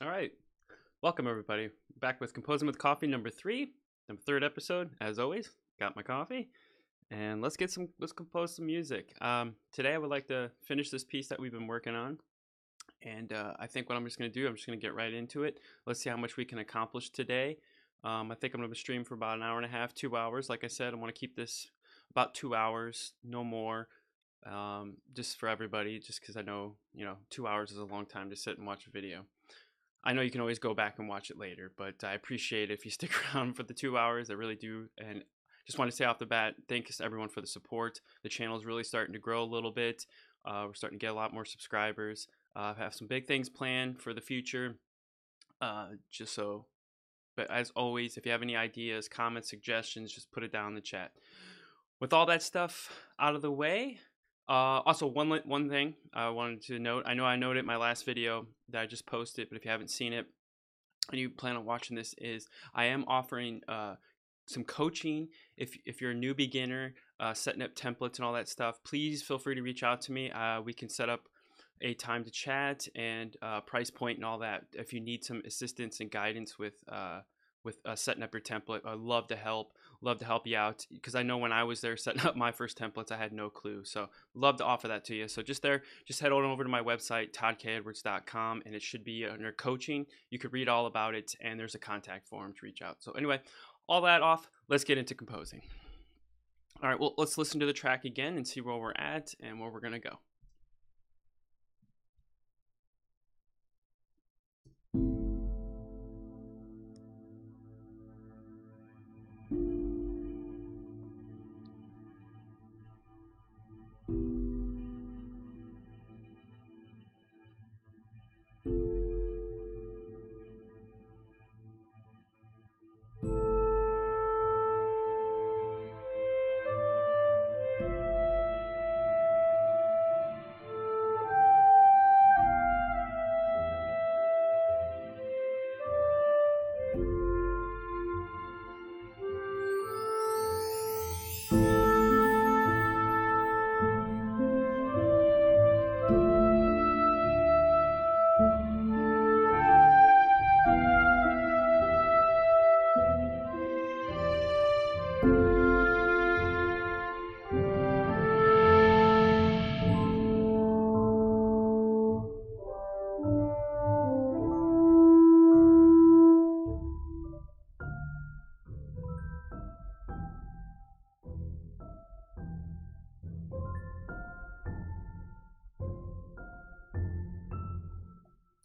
All right. Welcome, everybody. Back with Composing with Coffee number 3, the third episode. As always, got my coffee. And let's compose some music. Today, I would like to finish this piece that we've been working on. And I think what I'm just going to do, I'm just going to get right into it. Let's see how much we can accomplish today. I think I'm going to stream for about an hour and a half, 2 hours. Like I said, I want to keep this about 2 hours, no more. Just for everybody, just because I know, 2 hours is a long time to sit and watch a video. I know you can always go back and watch it later, but I appreciate if you stick around for the 2 hours. I really do. And just want to say off the bat, thanks everyone for the support. The channel is really starting to grow a little bit. We're starting to get a lot more subscribers. I have some big things planned for the future. Just so, but as always, if you have any ideas, comments, suggestions, just put it down in the chat. With all that stuff out of the way, also, one thing I wanted to note. I know I noted in my last video that I just posted, but if you haven't seen it and you plan on watching this, is I am offering some coaching. If you're a new beginner, setting up templates and all that stuff, please feel free to reach out to me. We can set up a time to chat and price point and all that. If you need some assistance and guidance with setting up your template, I'd love to help. Love to help you out, because I know when I was there setting up my first templates, I had no clue. So love to offer that to you. So just head on over to my website, toddkedwards.com, and it should be under coaching. You could read all about it, and there's a contact form to reach out. So anyway, all that off, let's get into composing. All right, well, let's listen to the track again and see where we're at and where we're going to go.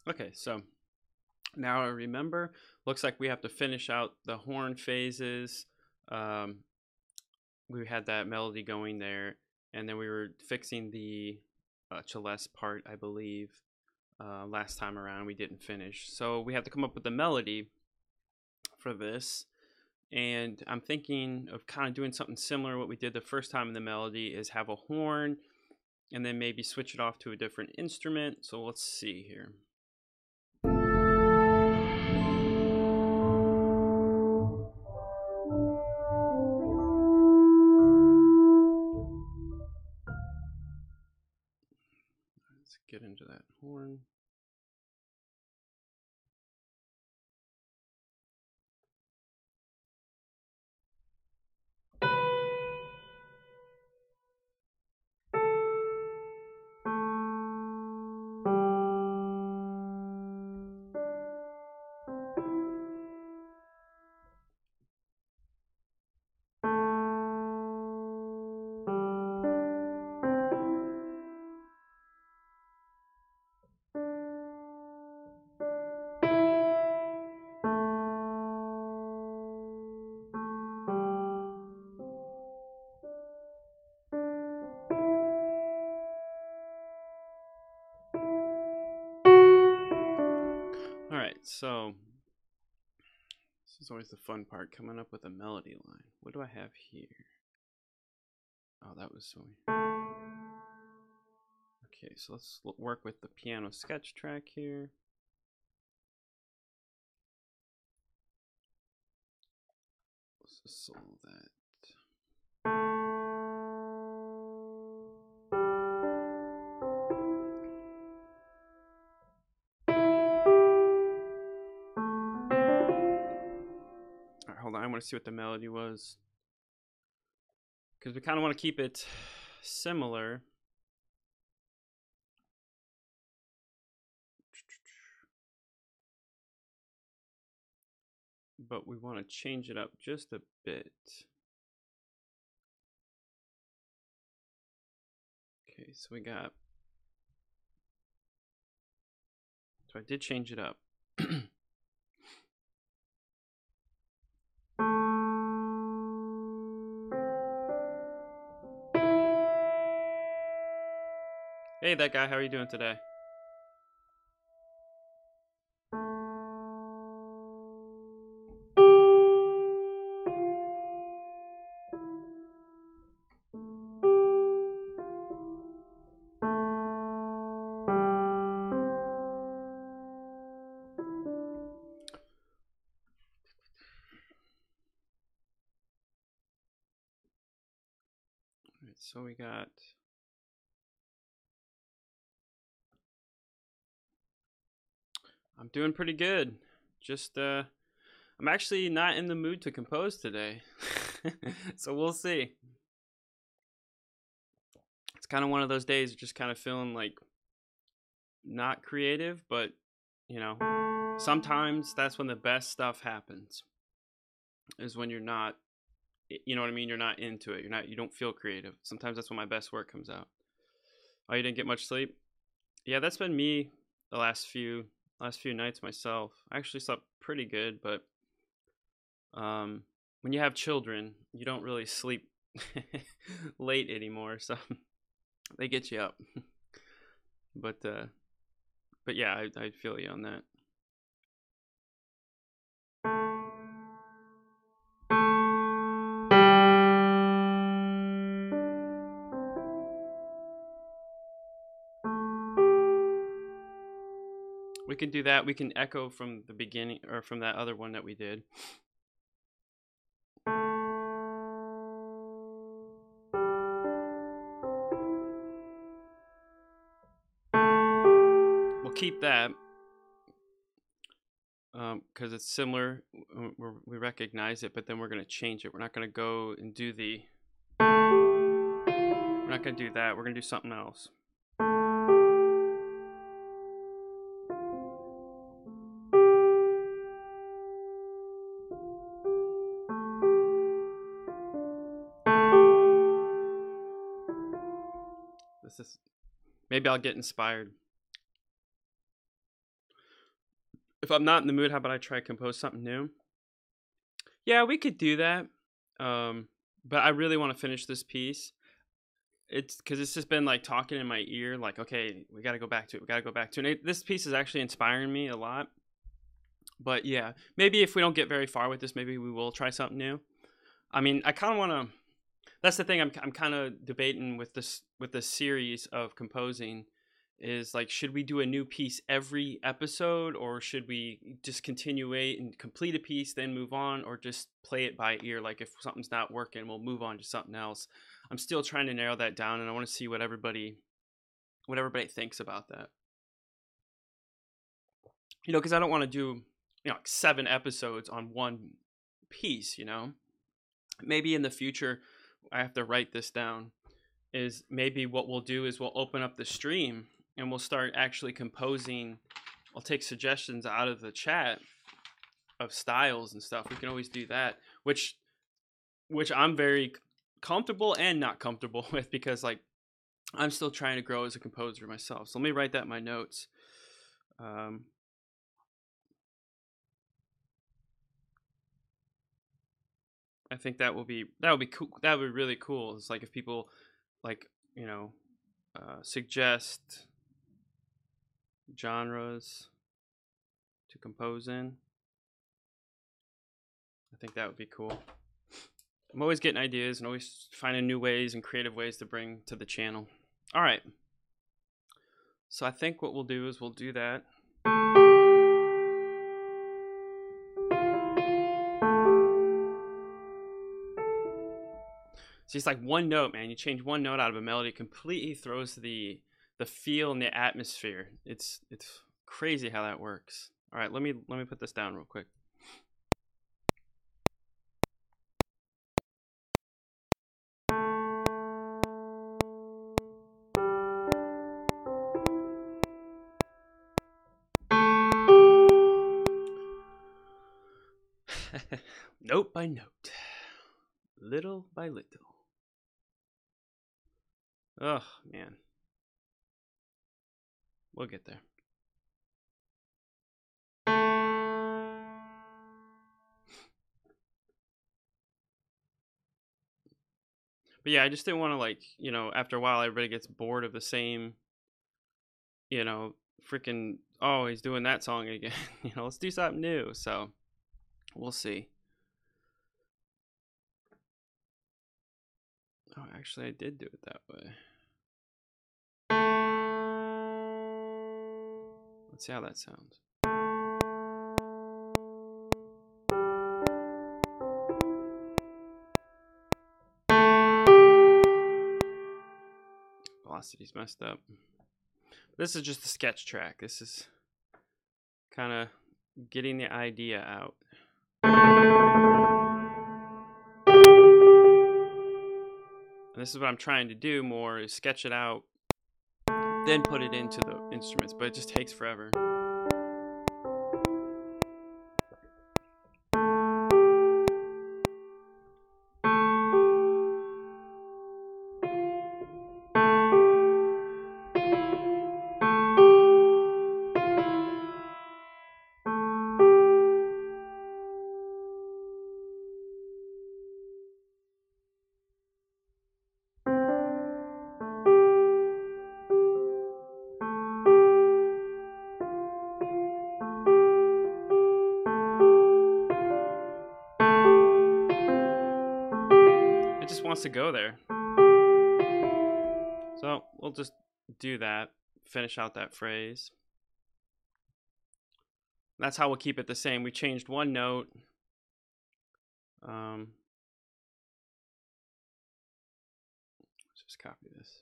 Okay, so now I remember, looks like we have to finish out the horn phases. Um, we had that melody going there, and then we were fixing the celeste part, I believe. Last time around we didn't finish, so we have to come up with a melody for this. And I'm thinking of kind of doing something similar. What we did the first time in the melody is have a horn and then maybe switch it off to a different instrument. So let's see here. Let's get into that horn. All right, so this is always the fun part, coming up with a melody line. What do I have here? Oh, that was so. Okay, so let's work with the piano sketch track here. Let's just solo that. want to see what the melody was, because we kind of want to keep it similar. But we want to change it up just a bit. Okay, so we got, so I did change it up. Hey, that guy, how are you doing today? So we got, I'm doing pretty good. Just I'm actually not in the mood to compose today. So we'll see. It's kind of one of those days, just kind of feeling like not creative, but you know, sometimes that's when the best stuff happens, is when you're not, you know what I mean, you're not into it, you don't feel creative. Sometimes that's when my best work comes out. Oh, you didn't get much sleep? Yeah, that's been me the last few nights myself. I actually slept pretty good, but when you have children, you don't really sleep late anymore, so they get you up. But yeah, I feel you on that. We can do that. We can echo from the beginning, or from that other one that we did. We'll keep that because it's similar. We recognize it, but then we're going to change it. We're not going to go and do the, we're not going to do that. We're going to do something else. This is, maybe I'll get inspired. If I'm not in the mood, how about I try to compose something new? Yeah, we could do that. But I really want to finish this piece. It's because it's just been like talking in my ear, like, okay, we got to go back to it. We got to go back to it. This piece is actually inspiring me a lot. But yeah, maybe if we don't get very far with this, maybe we will try something new. I mean, I kind of want to. That's the thing. I'm kind of debating with this series of composing. Is like, should we do a new piece every episode, or should we just continue and complete a piece, then move on, or just play it by ear? Like, if something's not working, we'll move on to something else. I'm still trying to narrow that down, and I want to see what everybody thinks about that. You know, because I don't want to do, you know, like 7 episodes on one piece. You know, maybe in the future, I have to write this down. Is maybe what we'll do is we'll open up the stream and we'll start actually composing. I'll take suggestions out of the chat of styles and stuff. We can always do that, which I'm very comfortable and not comfortable with, because like I'm still trying to grow as a composer myself. So let me write that in my notes. I think that would be cool. That would be really cool. It's like if people like, you know, suggest genres to compose in. I think that would be cool. I'm always getting ideas and always finding new ways and creative ways to bring to the channel. All right. So I think what we'll do is we'll do that. So it's like one note, man. You change one note out of a melody, completely throws the feel and the atmosphere. It's crazy. crazy how that works. All right, let me put this down real quick. Note by note, little by little. Oh, man. We'll get there. But yeah, I just didn't want to, like, you know, after a while, everybody gets bored of the same, you know, freaking, oh, he's doing that song again. You know, let's do something new. So we'll see. Oh, actually, I did do it that way. Let's see how that sounds. Velocity's messed up. This is just the sketch track. This is kind of getting the idea out. And this is what I'm trying to do more, is sketch it out, then put it into the instruments, but it just takes forever. It just wants to go there. So we'll just do that, finish out that phrase. That's how we'll keep it the same. We changed one note. Let's just copy this.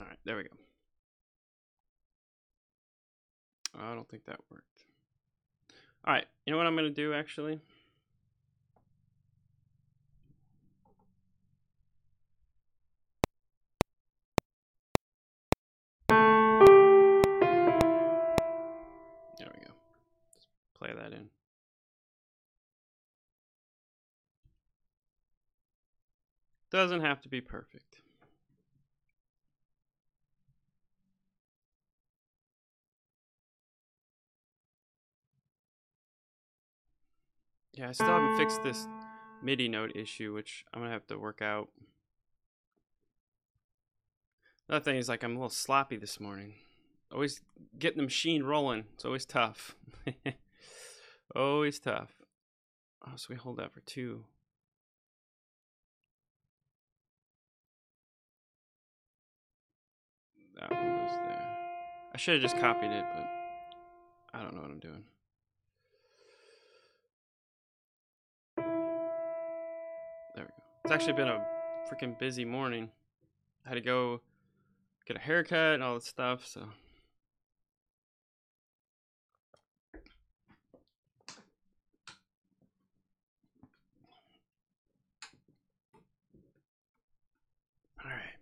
All right, there we go. I don't think that worked. All right, you know what I'm going to do, actually? There we go. Let's play that in. Doesn't have to be perfect. Yeah, I still haven't fixed this MIDI note issue, which I'm going to have to work out. Another thing is, like, I'm a little sloppy this morning. Always getting the machine rolling. It's always tough. Always tough. Oh, so we hold that for 2. That one goes there. I should have just copied it, but I don't know what I'm doing. There we go. It's actually been a freaking busy morning. I had to go get a haircut and all that stuff, so. All right.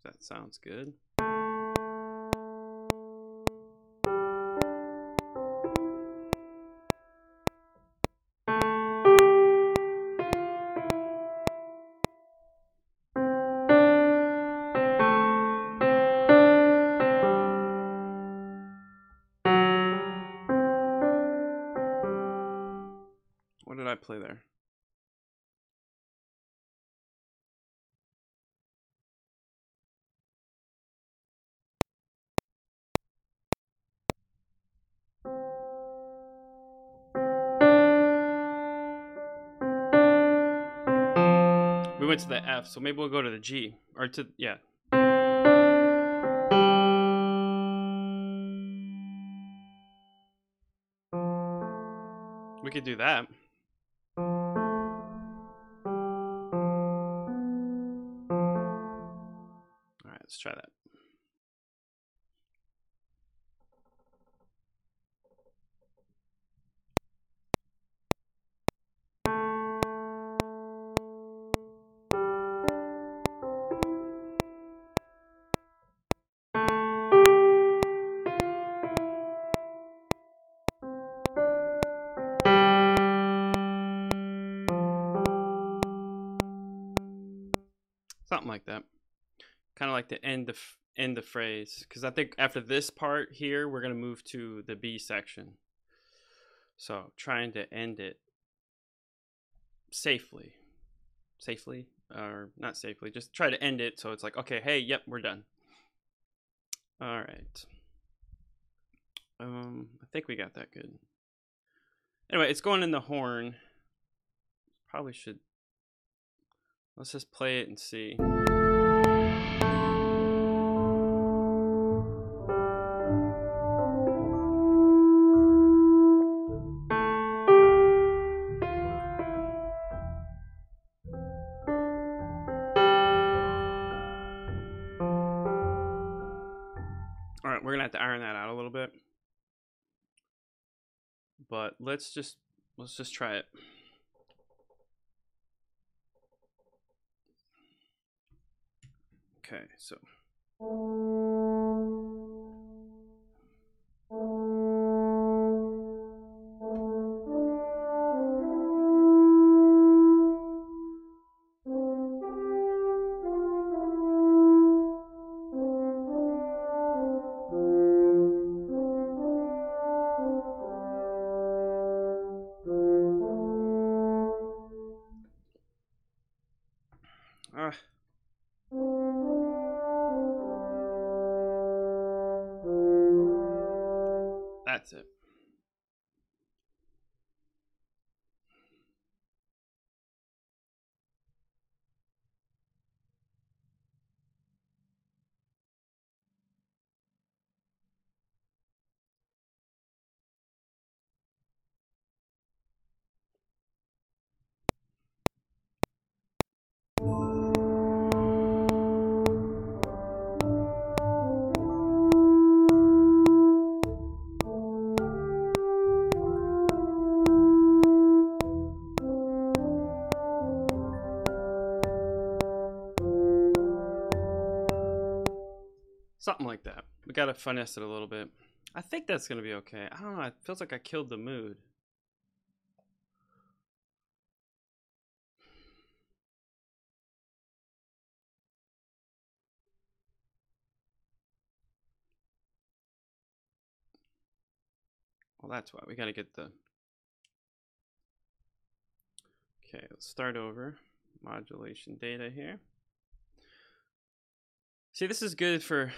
That sounds good. What did I play there? We went to the F, so maybe we'll go to the G. Or to, yeah. We could do that. All right, let's try that. Something like that. Kind of like to end the phrase, because I think after this part here, we're gonna move to the B section. So trying to end it safely, or not safely. Just try to end it so it's like, okay, hey, yep, we're done. All right. I think we got that good. Anyway, it's going in the horn. Probably should. Let's just play it and see. All right, we're gonna have to iron that out a little bit, but let's just try it. Okay, so. That's it. Something like that. We gotta finesse it a little bit. I think that's gonna be okay. I don't know. It feels like I killed the mood. Well, that's why we gotta get the. Okay, let's start over. Modulation data here. See, this is good for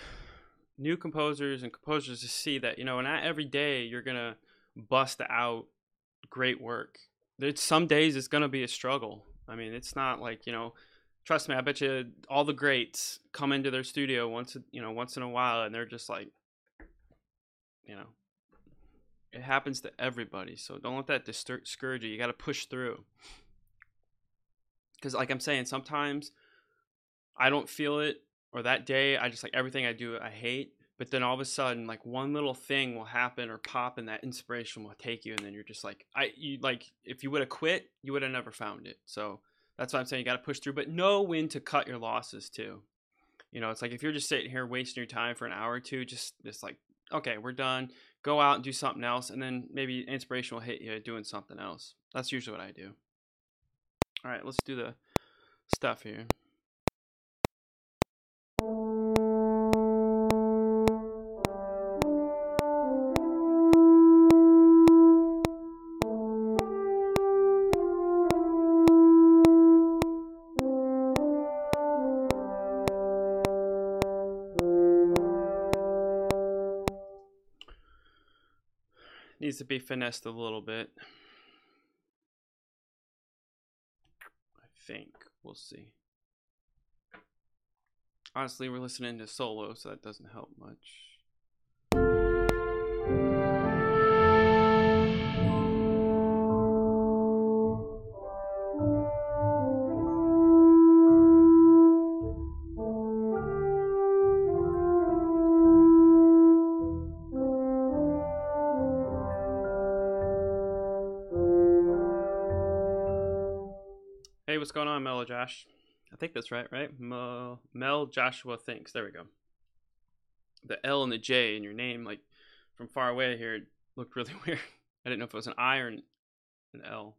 new composers and composers to see that, not every day you're gonna bust out great work. There's some days it's gonna be a struggle. I mean, it's not like, trust me, I bet you all the greats come into their studio once in a while, and they're just like, it happens to everybody. So don't let that discourage you. You got to push through. Because like I'm saying, sometimes I don't feel it, or that day I just like everything I do I hate. But then all of a sudden, like one little thing will happen or pop, and that inspiration will take you, and then you're just like, if you would have quit, you would have never found it. So that's why I'm saying you got to push through, but know when to cut your losses too. It's like if you're just sitting here wasting your time for an hour or two, just like, okay, we're done. Go out and do something else, and then maybe inspiration will hit you doing something else. That's usually what I do. All right, let's do the stuff here. Needs to be finessed a little bit. I think. We'll see. Honestly, we're listening to solo, so that doesn't help much. Hey, what's going on, Mel Josh? I think that's right? Mel Joshua Thinks. There we go. The L and the J in your name, like from far away here, it looked really weird. I didn't know if it was an I or an L.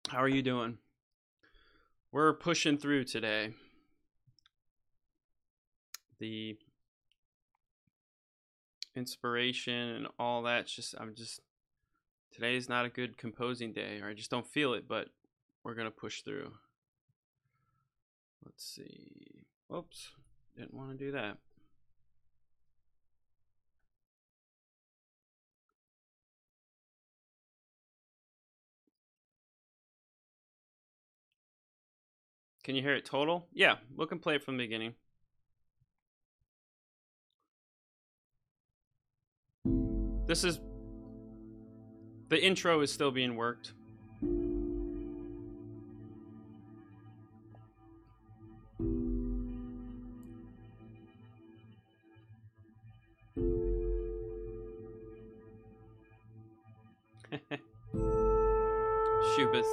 How are you doing? we're pushing through today. The inspiration and all that, today's not a good composing day, or I just don't feel it, but we're gonna push through. Let's see. Oops, didn't want to do that. Can you hear it total? Yeah, we can play it from the beginning. This is, the intro is still being worked. Shubis.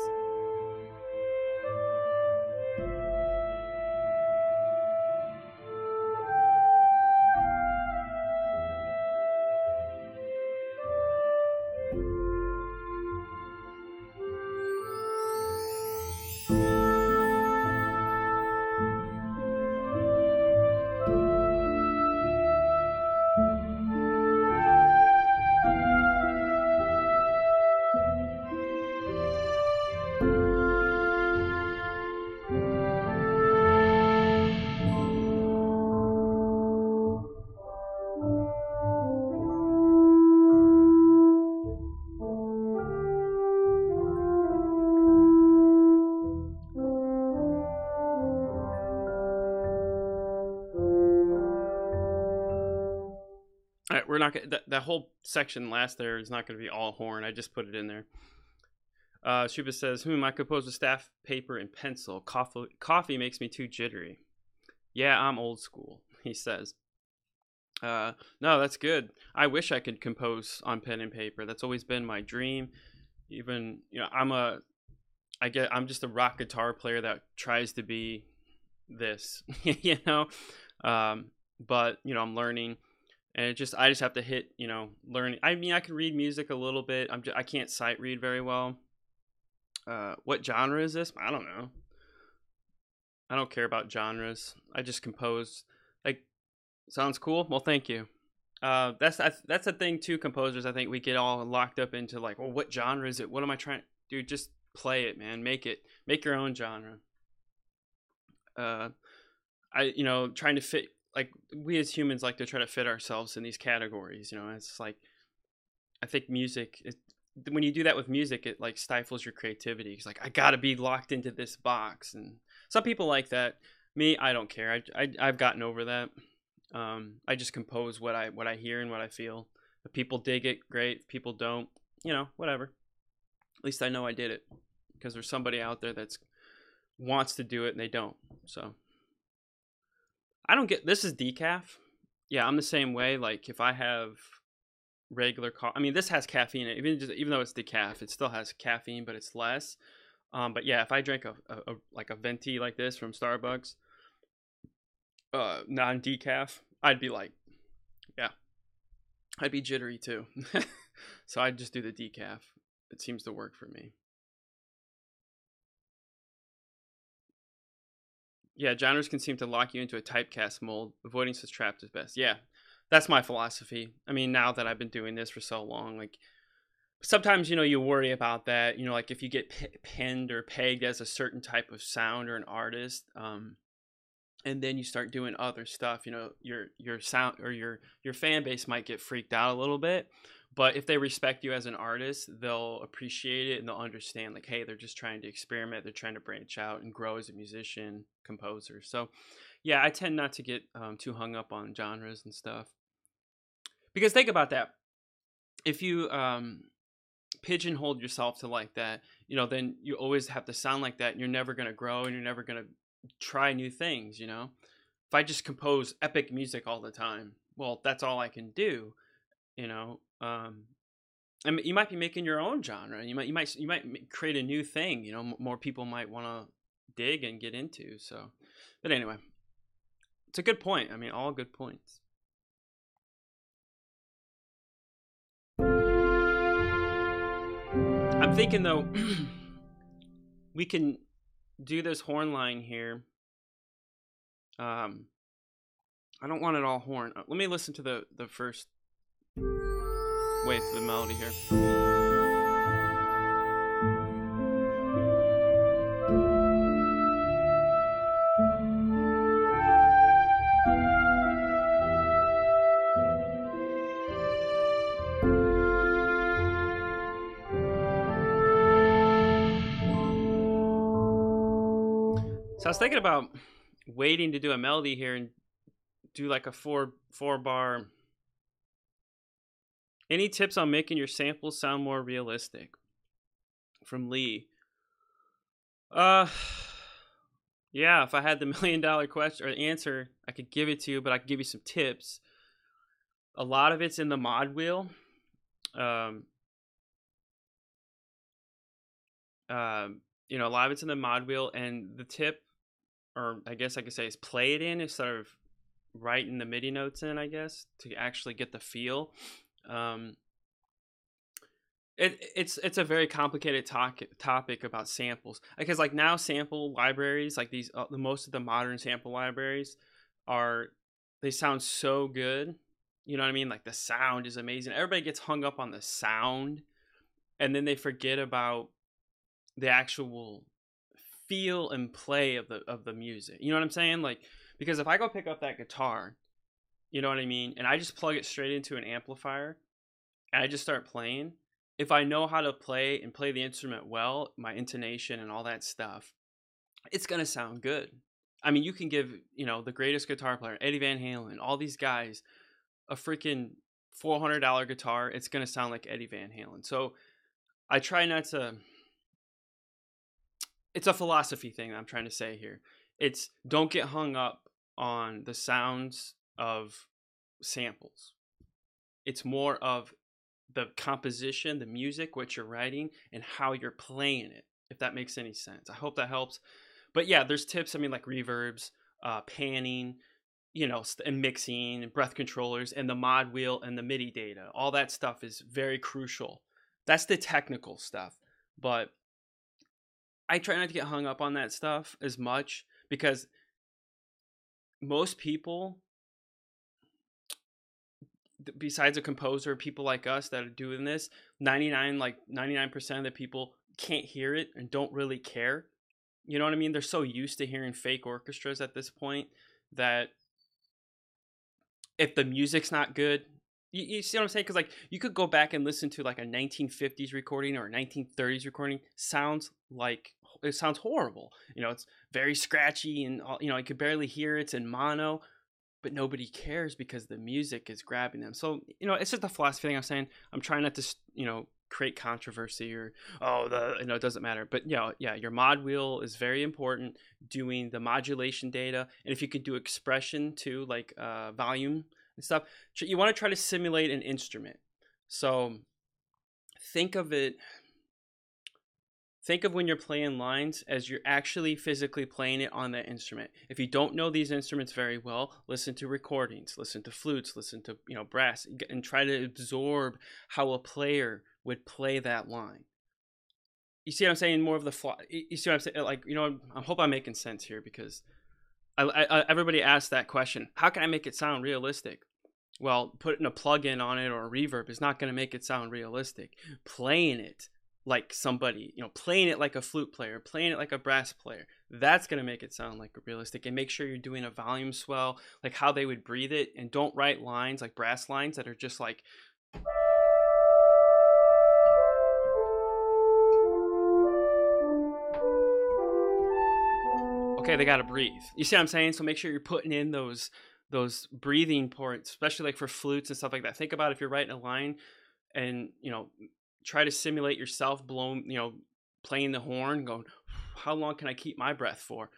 All right, we're not gonna, that whole section last there is not going to be all horn. I just put it in there. Shuba says, I compose with staff, paper, and pencil. Coffee makes me too jittery. Yeah, I'm old school, he says. No, that's good. I wish I could compose on pen and paper. That's always been my dream. Even, I'm just a rock guitar player that tries to be this, but, I'm learning. And I just have to hit, learning. I mean, I can read music a little bit. I can't sight read very well. What genre is this? I don't know. I don't care about genres. I just compose. Like, sounds cool. Well, thank you. That's a thing too. Composers, I think we get all locked up into like, well, what genre is it? What am I trying? Dude, just play it, man. Make your own genre. Trying to fit. Like, we as humans like to try to fit ourselves in these categories. It's like, I think music, when you do that with music, it like stifles your creativity. It's like, I gotta be locked into this box. And some people like that. Me, I don't care. I've gotten over that. I just compose what I hear and what I feel. If people dig it, great. If people don't, whatever. At least I know I did it, because there's somebody out there that's wants to do it and they don't. So I don't get, this is decaf. Yeah, I'm the same way. Like, if I have regular coffee, I mean, this has caffeine in it. Even though it's decaf, it still has caffeine, but it's less. But yeah, if I drank a venti like this from Starbucks, non-decaf, I'd be like, yeah, I'd be jittery too. So I'd just do the decaf. It seems to work for me. Yeah, genres can seem to lock you into a typecast mold. Avoiding such traps is best. Yeah, that's my philosophy. I mean, now that I've been doing this for so long, like, sometimes, you worry about that. Like, if you get pinned or pegged as a certain type of sound or an artist, and then you start doing other stuff, your sound or your fan base might get freaked out a little bit. But if they respect you as an artist, they'll appreciate it and they'll understand, like, hey, they're just trying to experiment. They're trying to branch out and grow as a musician, composer. So, yeah, I tend not to get too hung up on genres and stuff. Because think about that. If you pigeonhole yourself to like that, then you always have to sound like that, and you're never going to grow, and you're never going to try new things. If I just compose epic music all the time, well, that's all I can do. I mean, you might be making your own genre. You might create a new thing. More people might want to dig and get into. So, but anyway, it's a good point. I mean, all good points. I'm thinking though, we can do this horn line here. I don't want it all horn. Let me listen to the first wave of the melody here. So I was thinking about waiting to do a melody here and do like a four bar. Any tips on making your samples sound more realistic? From Lee. Yeah, if I had the $1 million question or answer, I could give it to you, but I could give you some tips. A lot of it's in the mod wheel. A lot of it's in the mod wheel, and the tip, or I guess I could say, is play it in instead of writing the MIDI notes in, I guess, to actually get the feel. It's a very complicated topic about samples, because like now sample libraries like these, the most of the modern sample libraries they sound so good. You know what I mean? Like the sound is amazing. Everybody gets hung up on the sound, and then they forget about the actual feel and play of the music. You know what I'm saying? Like, because if I go pick up that guitar, you know what I mean, and I just plug it straight into an amplifier and I just start playing, if I know how to play and play the instrument well, my intonation and all that stuff, it's going to sound good. I mean, you can give, the greatest guitar player, Eddie Van Halen, all these guys, a freaking $400 guitar, it's going to sound like Eddie Van Halen. So I try not to, it's a philosophy thing that I'm trying to say here. It's don't get hung up on the sounds of samples. It's more of the composition, the music, what you're writing, and how you're playing it, if that makes any sense. I hope that helps. But yeah, there's tips. I mean, like reverbs, panning, and mixing and breath controllers and the mod wheel and the MIDI data. All that stuff is very crucial. That's the technical stuff. But I try not to get hung up on that stuff as much, because most people, besides a composer, people like us that are doing this, 99% of the people can't hear it and don't really care. You know what I mean? They're so used to hearing fake orchestras at this point that if the music's not good, you see what I'm saying? Because like you could go back and listen to like a 1950s recording or a 1930s recording. It sounds horrible. It's very scratchy and I could barely hear it. It's in mono, but nobody cares because the music is grabbing them. So it's just a philosophy thing. I'm saying I'm trying not to create controversy or it doesn't matter. But yeah, your mod wheel is very important. Doing the modulation data, and if you could do expression too, like volume and stuff, you want to try to simulate an instrument. So think of when you're playing lines as you're actually physically playing it on that instrument. If you don't know these instruments very well, listen to recordings, listen to flutes, listen to brass, and try to absorb how a player would play that line. You see what I'm saying? More of the you see what I'm saying? Like, I hope I'm making sense here, because everybody asks that question. How can I make it sound realistic? Well, putting a plug-in on it or a reverb is not going to make it sound realistic. Playing it like somebody, playing it like a flute player, playing it like a brass player, that's going to make it sound like realistic. And make sure you're doing a volume swell, like how they would breathe it, and don't write lines like brass lines that are just like, okay, they got to breathe. You see what I'm saying? So make sure you're putting in those breathing parts, especially like for flutes and stuff like that. Think about if you're writing a line and, try to simulate yourself playing the horn, going, how long can I keep my breath for?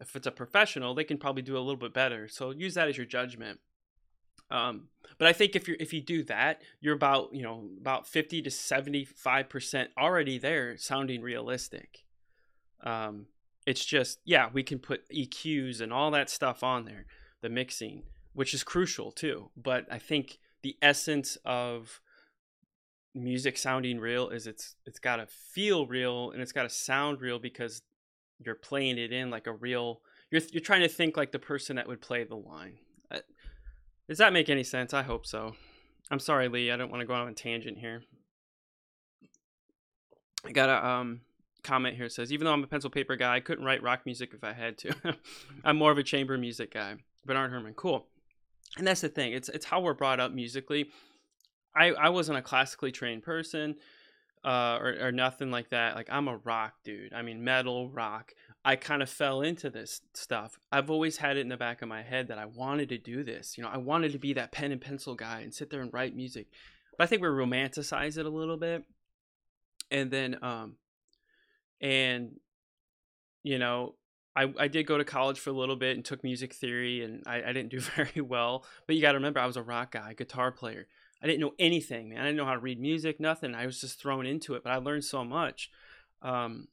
If it's a professional, they can probably do a little bit better. So use that as your judgment. But I think if you do that, you're about 50 to 75% already there, sounding realistic. It's just, we can put EQs and all that stuff on there, the mixing, which is crucial too. But I think the essence of music sounding real is it's got to feel real and it's got to sound real, because you're playing it in like a real. You're trying to think like the person that would play the line. Does that make any sense? I hope so. I'm sorry, Lee. I don't want to go on a tangent here. I got a comment here. It says, even though I'm a pencil paper guy, I couldn't write rock music if I had to. I'm more of a chamber music guy. Bernard Herrmann, cool. And that's the thing. It's how we're brought up musically. I wasn't a classically trained person or nothing like that. Like, I'm a rock dude. I mean, metal, rock. I kind of fell into this stuff. I've always had it in the back of my head that I wanted to do this. I wanted to be that pen and pencil guy and sit there and write music. But I think we romanticize it a little bit. And then, I did go to college for a little bit and took music theory, and I didn't do very well. But you got to remember, I was a rock guy, guitar player. I didn't know anything, man. I didn't know how to read music, nothing. I was just thrown into it, but I learned so much. Shuba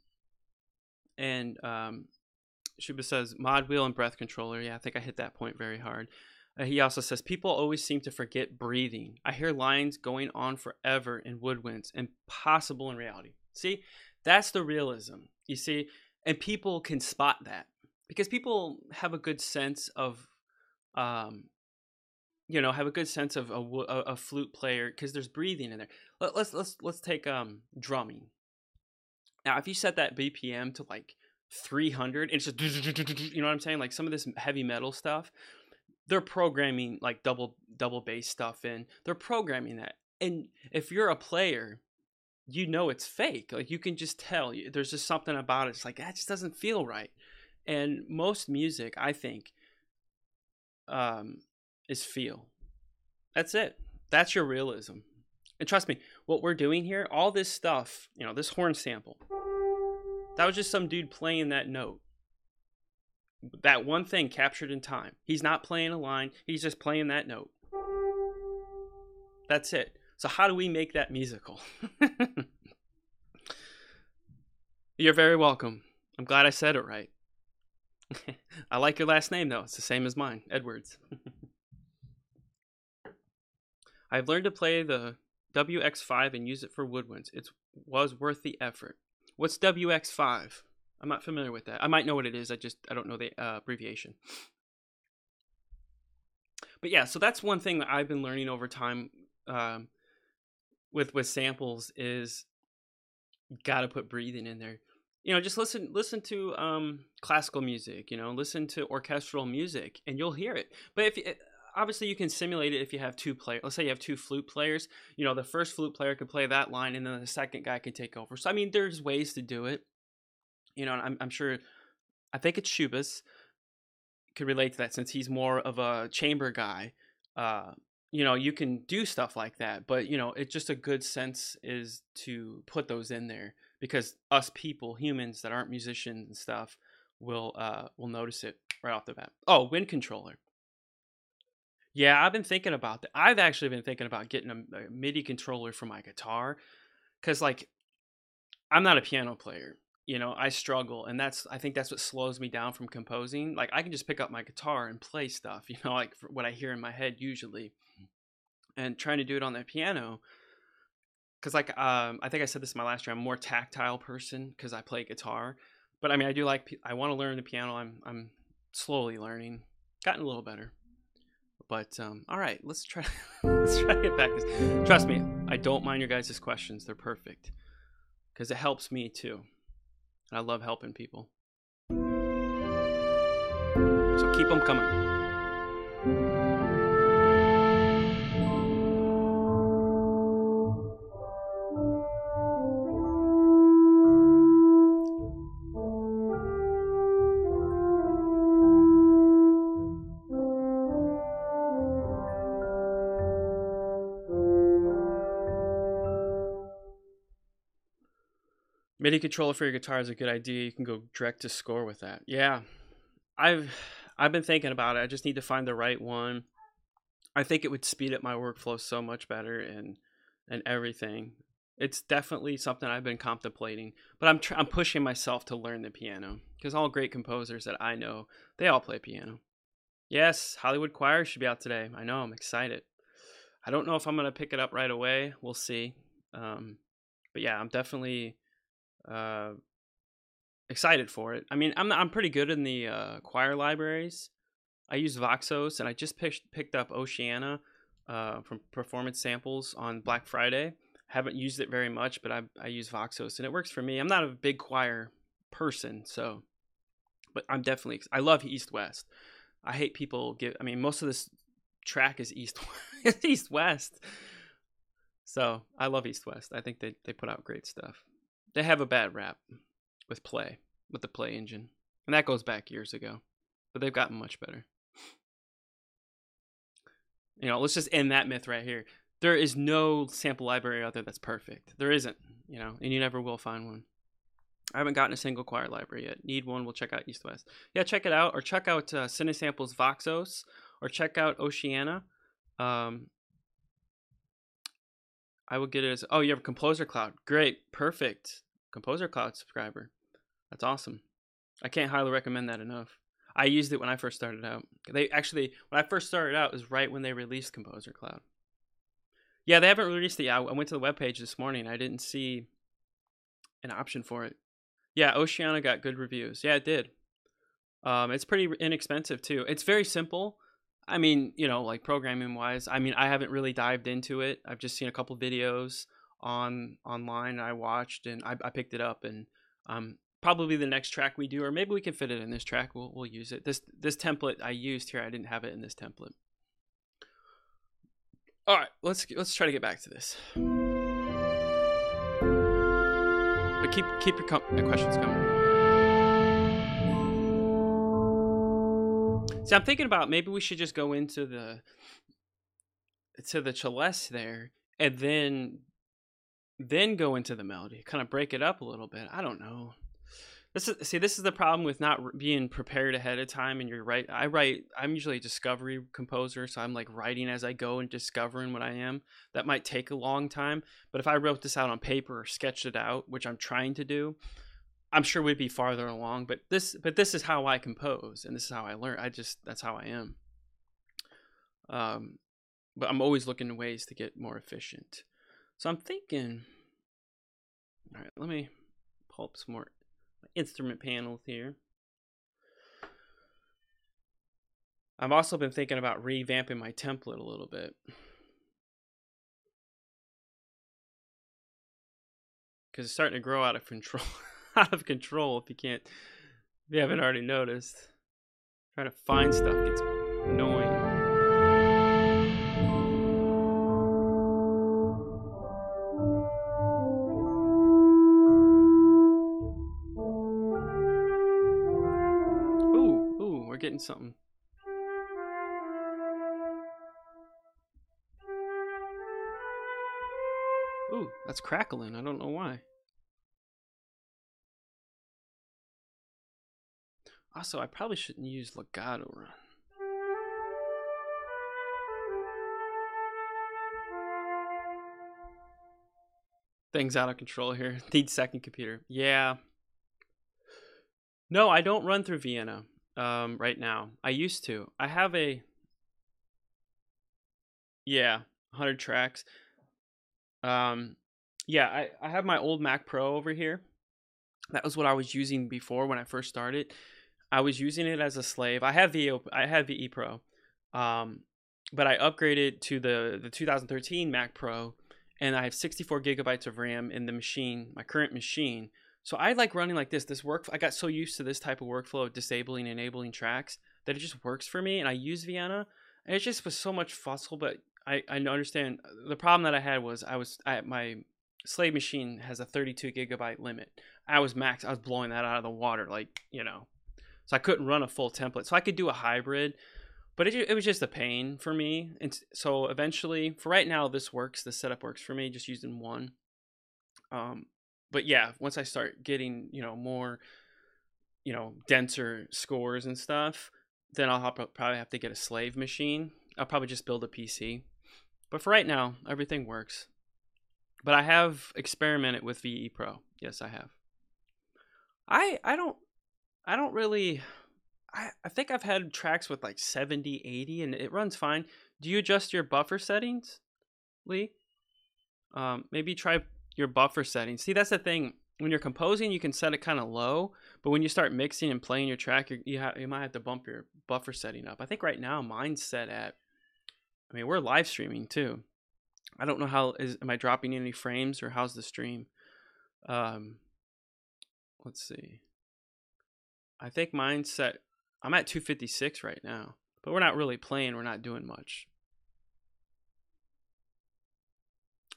says, mod wheel and breath controller. Yeah, I think I hit that point very hard. He also says, people always seem to forget breathing. I hear lines going on forever in woodwinds, impossible in reality. See, that's the realism, you see? And people can spot that because people have a good sense of, have a good sense of a flute player because there's breathing in there. Let's take drumming. Now, if you set that BPM to like 300, it's just, you know what I'm saying? Like some of this heavy metal stuff, they're programming like double bass stuff in. They're programming that. And if you're a player, it's fake. Like you can just tell. There's just something about it. It's like, that just doesn't feel right. And most music, I think, is feel. That's it. That's your realism. And trust me, what we're doing here, all this stuff, this horn sample, that was just some dude playing that note. That one thing captured in time. He's not playing a line. He's just playing that note. That's it. So how do we make that musical? You're very welcome. I'm glad I said it right. I like your last name, though. It's the same as mine, Edwards. I've learned to play the WX5 and use it for woodwinds. It was worth the effort. What's WX5? I'm not familiar with that. I might know what it is. I don't know the abbreviation. But yeah, so that's one thing that I've been learning over time with samples is got to put breathing in there. Just listen to classical music. Listen to orchestral music, and you'll hear it. But obviously you can simulate it if you have two players. Let's say you have two flute players. The first flute player could play that line, and then the second guy could take over. So I mean, there's ways to do it. I'm sure. I think it's Shubas could relate to that since he's more of a chamber guy. You can do stuff like that, but it's just a good sense is to put those in there because us people, humans that aren't musicians and stuff, will notice it right off the bat. Oh, wind controller. Yeah, I've been thinking about that. I've actually been thinking about getting a MIDI controller for my guitar because, like, I'm not a piano player. I struggle, and I think that's what slows me down from composing. Like, I can just pick up my guitar and play stuff, like what I hear in my head usually, and trying to do it on the piano. Because, like, I think I said this in my last year, I'm a more tactile person because I play guitar. But I mean, I want to learn the piano. I'm slowly learning, gotten a little better. But all right, let's try to get back this. Trust me, I don't mind your guys' questions. They're perfect because it helps me too. And I love helping people. So keep them coming. MIDI controller for your guitar is a good idea. You can go direct to score with that. Yeah, I've been thinking about it. I just need to find the right one. I think it would speed up my workflow so much better and everything. It's definitely something I've been contemplating, but I'm pushing myself to learn the piano because all great composers that I know, they all play piano. Yes, Hollywood Choir should be out today. I know, I'm excited. I don't know if I'm going to pick it up right away. We'll see. But yeah, I'm definitely excited for it. I mean, I'm pretty good in the choir libraries. I use Voxos, and I just picked up Oceana from Performance Samples on Black Friday. Haven't used it very much, but I use Voxos, and it works for me. I'm not a big choir person, so, but I'm definitely, I love East West. I hate people I mean, most of this track is East East West. So I love East West. I think they put out great stuff. They have a bad rap with the Play engine, and that goes back years ago, but they've gotten much better. You know, let's just end that myth right here. There is no sample library out there that's perfect. There isn't, you know, and you never will find one. I haven't gotten a single choir library yet. Need one. We'll check out East West. Yeah, check it out, or check out Cinesample's Voxos, or check out Oceana. I would get it as, oh, you have a Composer Cloud. Great, perfect. Composer Cloud subscriber. That's awesome. I can't highly recommend that enough. I used it when I first started out. When I first started out, it was right when they released Composer Cloud. Yeah, they haven't released it. I went to the webpage this morning. I didn't see an option for it. Yeah, Oceana got good reviews. Yeah, it did. It's pretty inexpensive too. It's very simple. I mean, you know, like programming wise. I mean, I haven't really dived into it. I've just seen a couple videos online. I watched and I picked it up, and probably the next track we do, or maybe we can fit it in this track. We'll use it. This template I used here, I didn't have it in this template. All right, let's try to get back to this. But keep your questions coming. See, I'm thinking about maybe we should just go into the celeste there, and then go into the melody, kind of break it up a little bit. I don't know. This is the problem with not being prepared ahead of time. And you're right. I'm usually a discovery composer, so I'm like writing as I go and discovering what I am. That might take a long time, but if I wrote this out on paper or sketched it out, which I'm trying to do, I'm sure we'd be farther along. But this is how I compose, and this is how I learn. That's how I am. But I'm always looking at ways to get more efficient. So I'm thinking, all right, let me pull up some more instrument panels here. I've also been thinking about revamping my template a little bit, because it's starting to grow out of control. If you haven't already noticed. Trying to find stuff gets annoying. Ooh, we're getting something. Ooh, that's crackling. I don't know why. Also, I probably shouldn't use legato run. Things out of control here. Need second computer. Yeah. No, I don't run through Vienna right now. I used to. I have 100 tracks. Yeah, I have my old Mac Pro over here. That was what I was using before when I first started. I was using it as a slave. I have VE Pro, but I upgraded to the 2013 Mac Pro, and I have 64 gigabytes of RAM in the machine, my current machine. So I like running like this. I got so used to this type of workflow of disabling and enabling tracks that it just works for me. And I use Vienna, and it just was so much fussle. But I understand the problem that I had was my slave machine has a 32 gigabyte limit. I was blowing that out of the water, like, you know. So I couldn't run a full template. So I could do a hybrid, but it was just a pain for me. And so eventually, for right now, this setup works for me, just using one. But yeah, once I start getting, you know, more, you know, denser scores and stuff, then I'll probably have to get a slave machine. I'll probably just build a PC. But for right now, everything works. But I have experimented with VE Pro. Yes, I have. I don't really, I think I've had tracks with like 70, 80, and it runs fine. Do you adjust your buffer settings, Lee? Maybe try your buffer settings. See, that's the thing. when you're composing, you can set it kind of low, but when you start mixing and playing your track, you might have to bump your buffer setting up. I think right now mine's set at, I mean, we're live streaming too. I don't know am I dropping any frames or how's the stream? Let's see. I think mine's set, I'm at 256 right now, but we're not really playing. We're not doing much.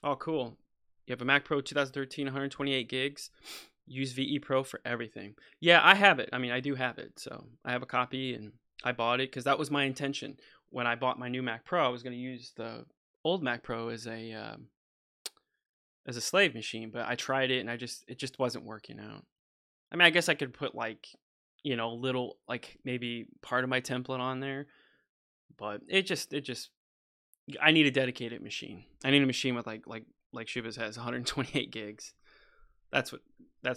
Oh, cool. You have a Mac Pro 2013, 128 gigs. Use VE Pro for everything. Yeah, I have it. I mean, I do have it. So I have a copy and I bought it because that was my intention. When I bought my new Mac Pro, I was going to use the old Mac Pro as a slave machine, but I tried it and it just wasn't working out. I mean, I guess I could put like, little, like maybe part of my template on there, but I need a dedicated machine. I need a machine with like Shivas has 128 gigs. That's what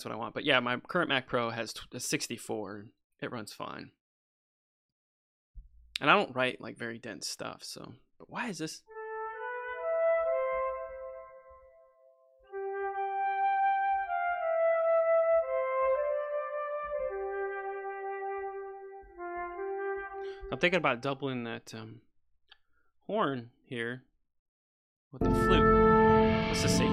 I want. But yeah, my current Mac Pro has 64. It runs fine. And I don't write like very dense stuff, so. But why is this? I'm thinking about doubling that horn here with the flute. Let's just see.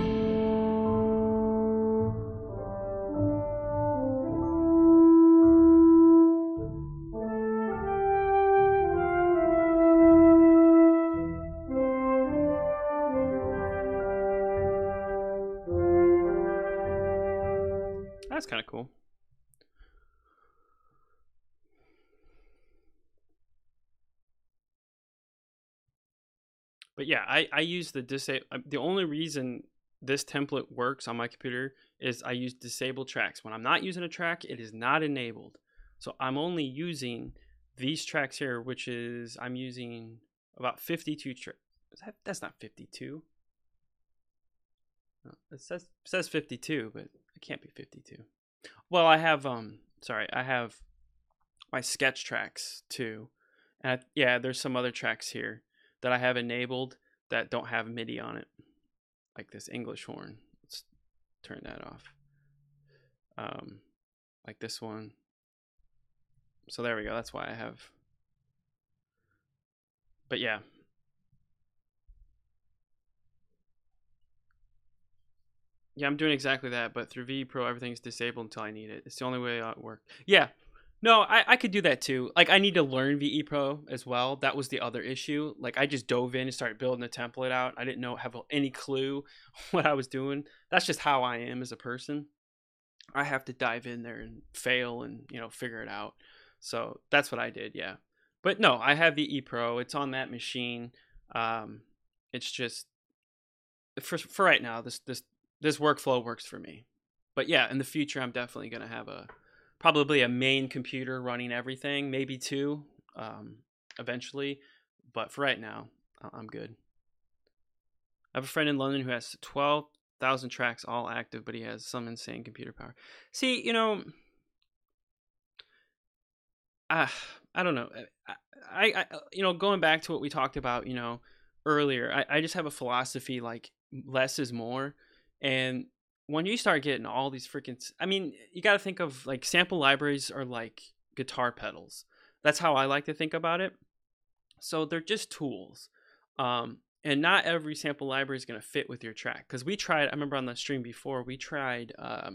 That's kind of cool. But yeah, I use the only reason this template works on my computer is I use disable tracks. When I'm not using a track, it is not enabled. So I'm only using these tracks here, which is I'm using about 52 tracks. That's not 52. No, it says 52, but it can't be 52. Well, I have I have my sketch tracks too. And yeah, there's some other tracks here that I have enabled that don't have MIDI on it, like this English horn. Let's turn that off. Like this one. So there we go. That's why I have. But yeah. Yeah, I'm doing exactly that, but through VE Pro, everything's disabled until I need it. It's the only way it works. Yeah. No, I could do that too. Like, I need to learn VE Pro as well. That was the other issue. Like, I just dove in and started building a template out. I didn't have any clue what I was doing. That's just how I am as a person. I have to dive in there and fail and, figure it out. So that's what I did, yeah. But no, I have VE Pro. It's on that machine. It's just, for right now, this workflow works for me. But yeah, in the future, I'm definitely going to have probably a main computer running everything, maybe two eventually. But for right now, I'm good. I have a friend in London who has 12,000 tracks all active, but he has some insane computer power. See, I don't know. I going back to what we talked about, earlier, I just have a philosophy like less is more. And when you start getting all these freaking, I mean, you got to think of like sample libraries are like guitar pedals. That's how I like to think about it. So they're just tools. And not every sample library is going to fit with your track. Because we tried, I remember on the stream before, we tried, I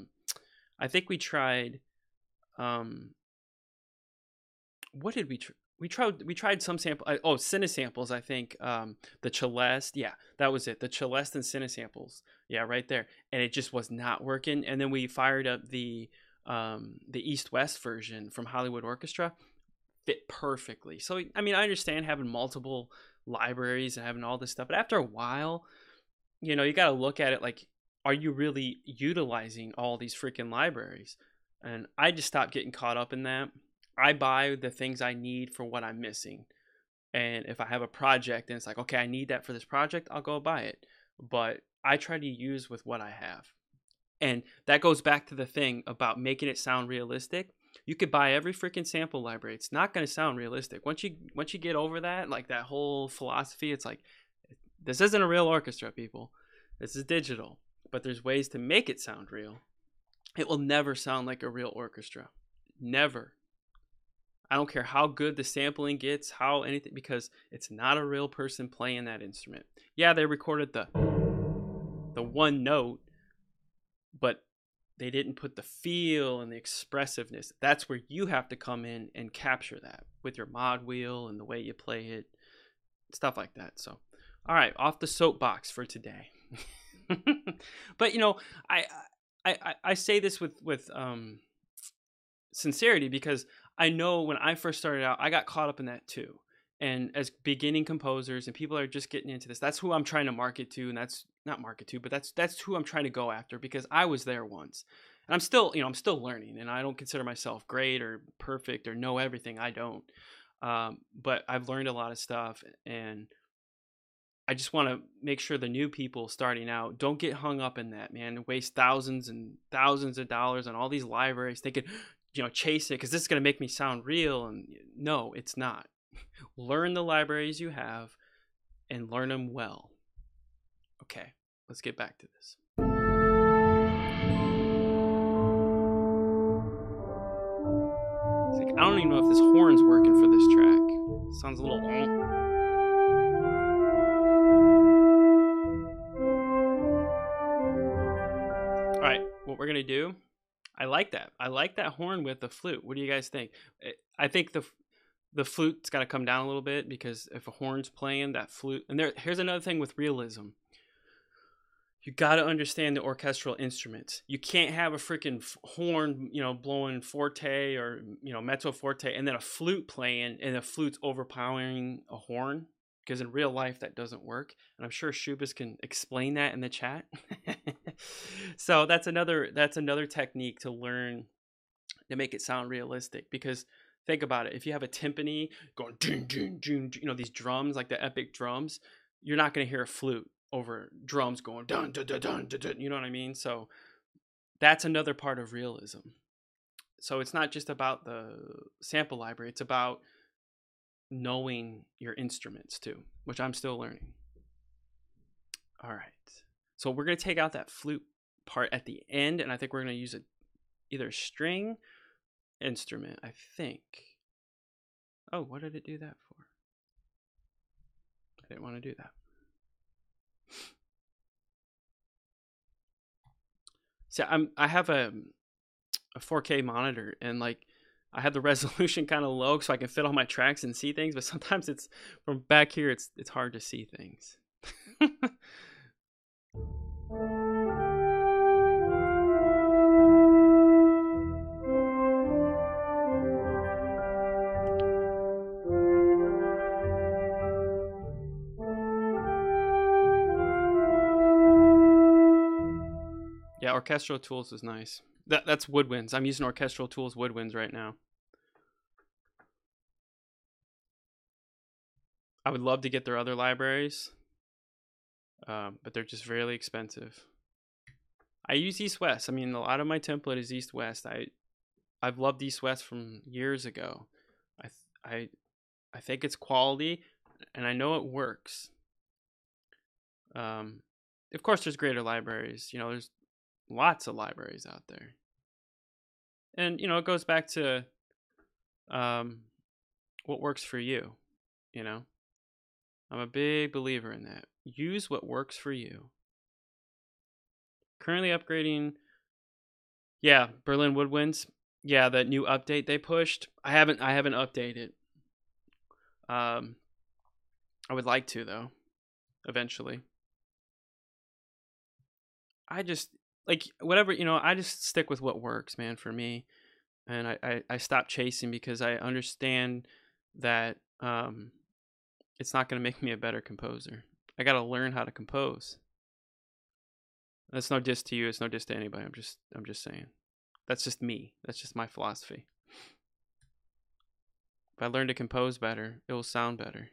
think we tried, what did we try? We tried some sample. Cinesamples. I think the Celeste. Yeah, that was it. The Celeste and Cinesamples. Yeah, right there. And it just was not working. And then we fired up the East West version from Hollywood Orchestra. Fit perfectly. So I mean, I understand having multiple libraries and having all this stuff, but after a while, you got to look at it like, are you really utilizing all these freaking libraries? And I just stopped getting caught up in that. I buy the things I need for what I'm missing. And if I have a project and it's like, okay, I need that for this project, I'll go buy it. But I try to use with what I have. And that goes back to the thing about making it sound realistic. You could buy every freaking sample library. It's not going to sound realistic. Once you get over that, like that whole philosophy, it's like, this isn't a real orchestra, people. This is digital. But there's ways to make it sound real. it will never sound like a real orchestra. Never. I don't care how good the sampling gets, how anything, because it's not a real person playing that instrument. Yeah, they recorded the one note, but they didn't put the feel and the expressiveness. That's where you have to come in and capture that with your mod wheel and the way you play it, stuff like that. So, all right, off the soapbox for today. But I say this with sincerity, because I know when I first started out, I got caught up in that too. And as beginning composers and people are just getting into this, that's who I'm trying to market to, and that's not market to, but that's who I'm trying to go after, because I was there once. And I'm still learning, and I don't consider myself great or perfect or know everything. I don't. But I've learned a lot of stuff, and I just want to make sure the new people starting out don't get hung up in that, man, and waste thousands and thousands of dollars on all these libraries thinking, chase it because this is going to make me sound real. And no, it's not. Learn the libraries you have and learn them well. Okay, let's get back to this. It's like, I don't even know if this horn's working for this track. It sounds a little All right, what we're going to do, I like that. I like that horn with the flute. What do you guys think? I think the flute's got to come down a little bit, because if a horn's playing, that flute, and here's another thing with realism. You got to understand the orchestral instruments. You can't have a freaking horn, blowing forte or, mezzo forte, and then a flute playing, and the flute's overpowering a horn, because in real life that doesn't work. And I'm sure Shubis can explain that in the chat. So that's another technique to learn to make it sound realistic, because think about it. If you have a timpani going, dun, dun, dun, these drums, like the epic drums, you're not going to hear a flute over drums going dun, dun, dun, dun, dun, dun, you know what I mean? So that's another part of realism. So it's not just about the sample library. It's about knowing your instruments too, which I'm still learning. All right. So we're going to take out that flute part at the end, and I think we're going to use either a string instrument, I think. Oh, what did it do that for? I didn't want to do that. So I have a 4K monitor, and like I have the resolution kind of low so I can fit all my tracks and see things, but sometimes it's from back here it's hard to see things. Yeah, Orchestral Tools is nice. That's Woodwinds. I'm using Orchestral Tools Woodwinds right now. I would love to get their other libraries, but they're just really expensive. I use East West. I mean, a lot of my template is East West. I've loved East West from years ago. I think it's quality, and I know it works. Of course, there's greater libraries. There's lots of libraries out there, and it goes back to what works for you. I'm a big believer in that. Use what works for you. Currently upgrading. Yeah, Berlin Woodwinds. Yeah, that new update they pushed. I haven't updated. I would like to, though, eventually. I just whatever, I just stick with what works, man, for me. And I stop chasing, because I understand that it's not going to make me a better composer. I got to learn how to compose. That's no diss to you. It's no diss to anybody. I'm just saying. That's just me. That's just my philosophy. If I learn to compose better, it will sound better.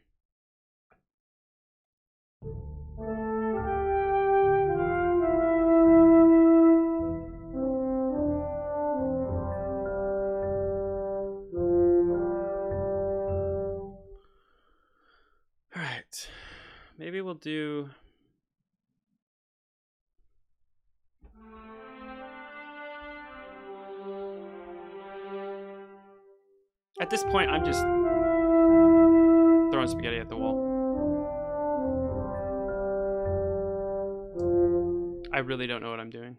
All right. Maybe we'll do... At this point, I'm just throwing spaghetti at the wall. I really don't know what I'm doing.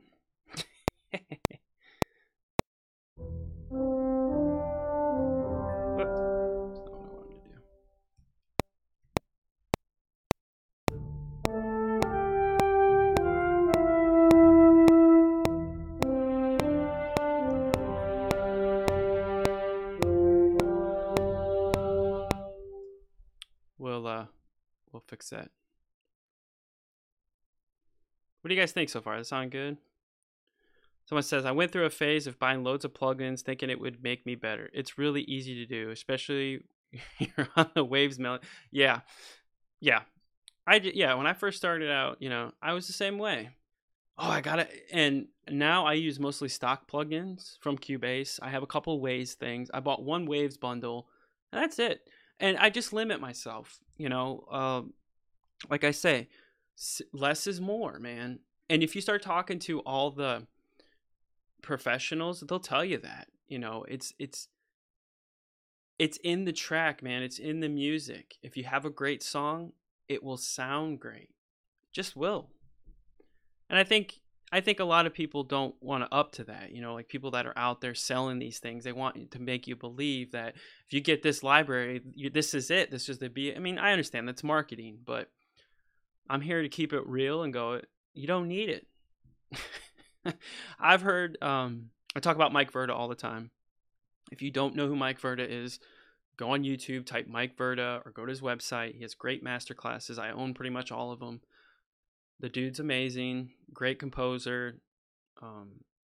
What? I don't know what I'm gonna do. We'll fix that. What do you guys think so far? Does that sound good? Someone says, I went through a phase of buying loads of plugins thinking it would make me better. It's really easy to do, especially you're on the Waves melody. Yeah. Yeah. When I first started out, I was the same way. Oh, I got it. And now I use mostly stock plugins from Cubase. I have a couple Waves things. I bought one Waves bundle, and that's it. And I just limit myself, like I say, less is more, man. And if you start talking to all the professionals, they'll tell you that, it's in the track, man. It's in the music. If you have a great song, it will sound great. Just will. And I think a lot of people don't want to up to that, like people that are out there selling these things. They want to make you believe that if you get this library, this is it. This is the be. I mean, I understand that's marketing, but I'm here to keep it real and go, you don't need it. I've heard, I talk about Mike Verda all the time. If you don't know who Mike Verda is, go on YouTube, type Mike Verda, or go to his website. He has great master classes. I own pretty much all of them. The dude's amazing, great composer.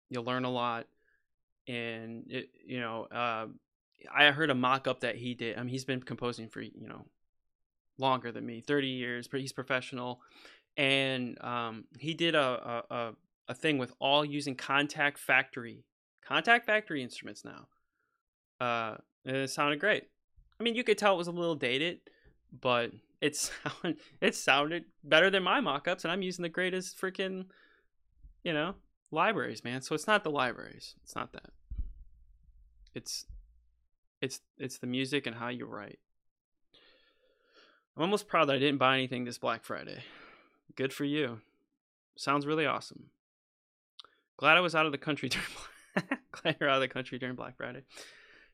You'll learn a lot. And, I heard a mock-up that he did. I mean, he's been composing for, longer than me, 30 years, but he's professional. And he did a thing with all using Contact Factory instruments now. And it sounded great. I mean, you could tell it was a little dated, but it sounded better than my mock-ups, and I'm using the greatest freaking, libraries, man. So it's not the libraries. It's not that. It's the music and how you write. I'm almost proud that I didn't buy anything this Black Friday. Good for you. Sounds really awesome. Glad I was out of the country glad you're out of the country during Black Friday.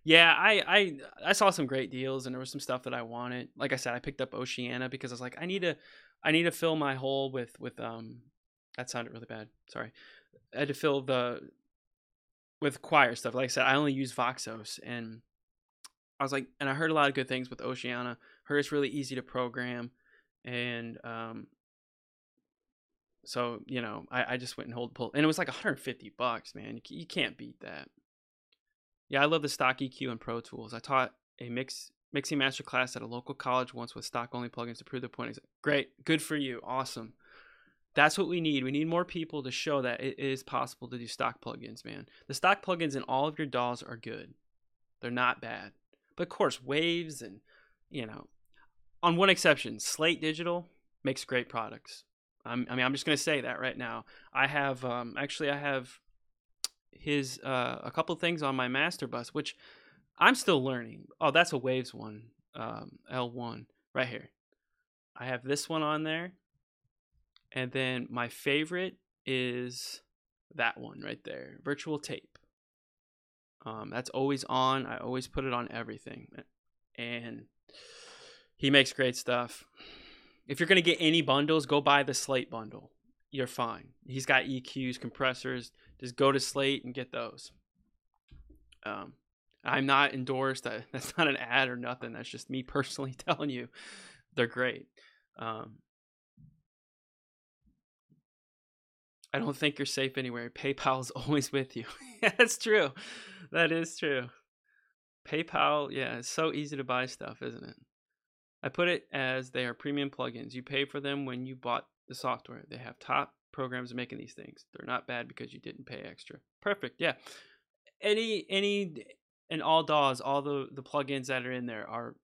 Yeah, I saw some great deals, and there was some stuff that I wanted. Like I said, I picked up Oceana because I was like, I need to fill my hole with that sounded really bad. Sorry. I had to fill with choir stuff. Like I said, I only use Voxos, and I was like, and I heard a lot of good things with Oceana. Heard it's really easy to program, and so I just went and pulled, and it was like $150, man. You can't beat that. Yeah, I love the stock EQ and Pro Tools. I taught a mixing master class at a local college once with stock only plugins to prove the point. Great, good for you, awesome. That's what we need. We need more people to show that it is possible to do stock plugins, man. The stock plugins in all of your DAWs are good. They're not bad. But of course, Waves and, on one exception, Slate Digital makes great products. I'm just going to say that right now. I have, I have his, a couple things on my master bus, which I'm still learning. Oh, that's a Waves one, L1 right here. I have this one on there. And then my favorite is that one right there, Virtual Tape. That's always on. I always put it on everything. And he makes great stuff. If you're going to get any bundles, go buy the Slate bundle. You're fine. He's got EQs, compressors. Just go to Slate and get those. I'm not endorsed. That's not an ad or nothing. That's just me personally telling you they're great. I don't think you're safe anywhere. PayPal's always with you. Yeah, that's true. That is true. PayPal, yeah, it's so easy to buy stuff, isn't it? I put it as they are premium plugins. You pay for them when you bought the software. They have top programs making these things. They're not bad because you didn't pay extra. Perfect. Yeah. Any and all DAWs, all the plugins that are in there are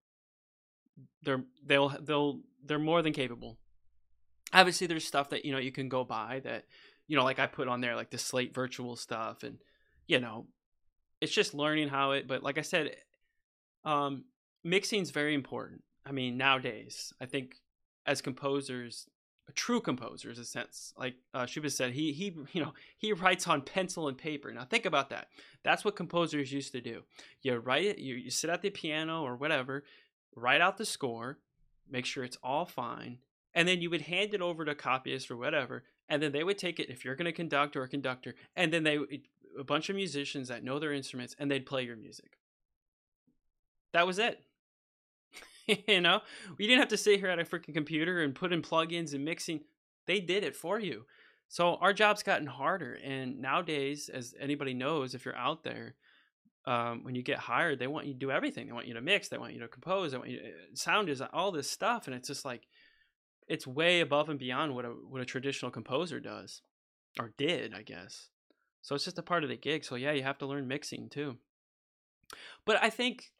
they're more than capable. Obviously, there's stuff that you can go buy that like I put on there, like the Slate virtual stuff, and it's just learning how it. But like I said, Um, Mixing is very important. I mean, nowadays, I think as composers, true composers, in a sense, like Shuba said, he writes on pencil and paper. Now think about that. That's what composers used to do. You write it. You sit at the piano or whatever, write out the score, make sure it's all fine, and then you would hand it over to a copyist or whatever, and then they would take it if you're going to conduct or a conductor, and then a bunch of musicians that know their instruments, and they'd play your music. That was it. You know, we didn't have to sit here at a freaking computer and put in plugins and mixing. They did it for you. So our job's gotten harder. And nowadays, as anybody knows, if you're out there, when you get hired, they want you to do everything. They want you to mix. They want you to compose. They want you to sound design, all this stuff. And it's just like, it's way above and beyond what a traditional composer does or did, I guess. So it's just a part of the gig. So yeah, you have to learn mixing too. But I think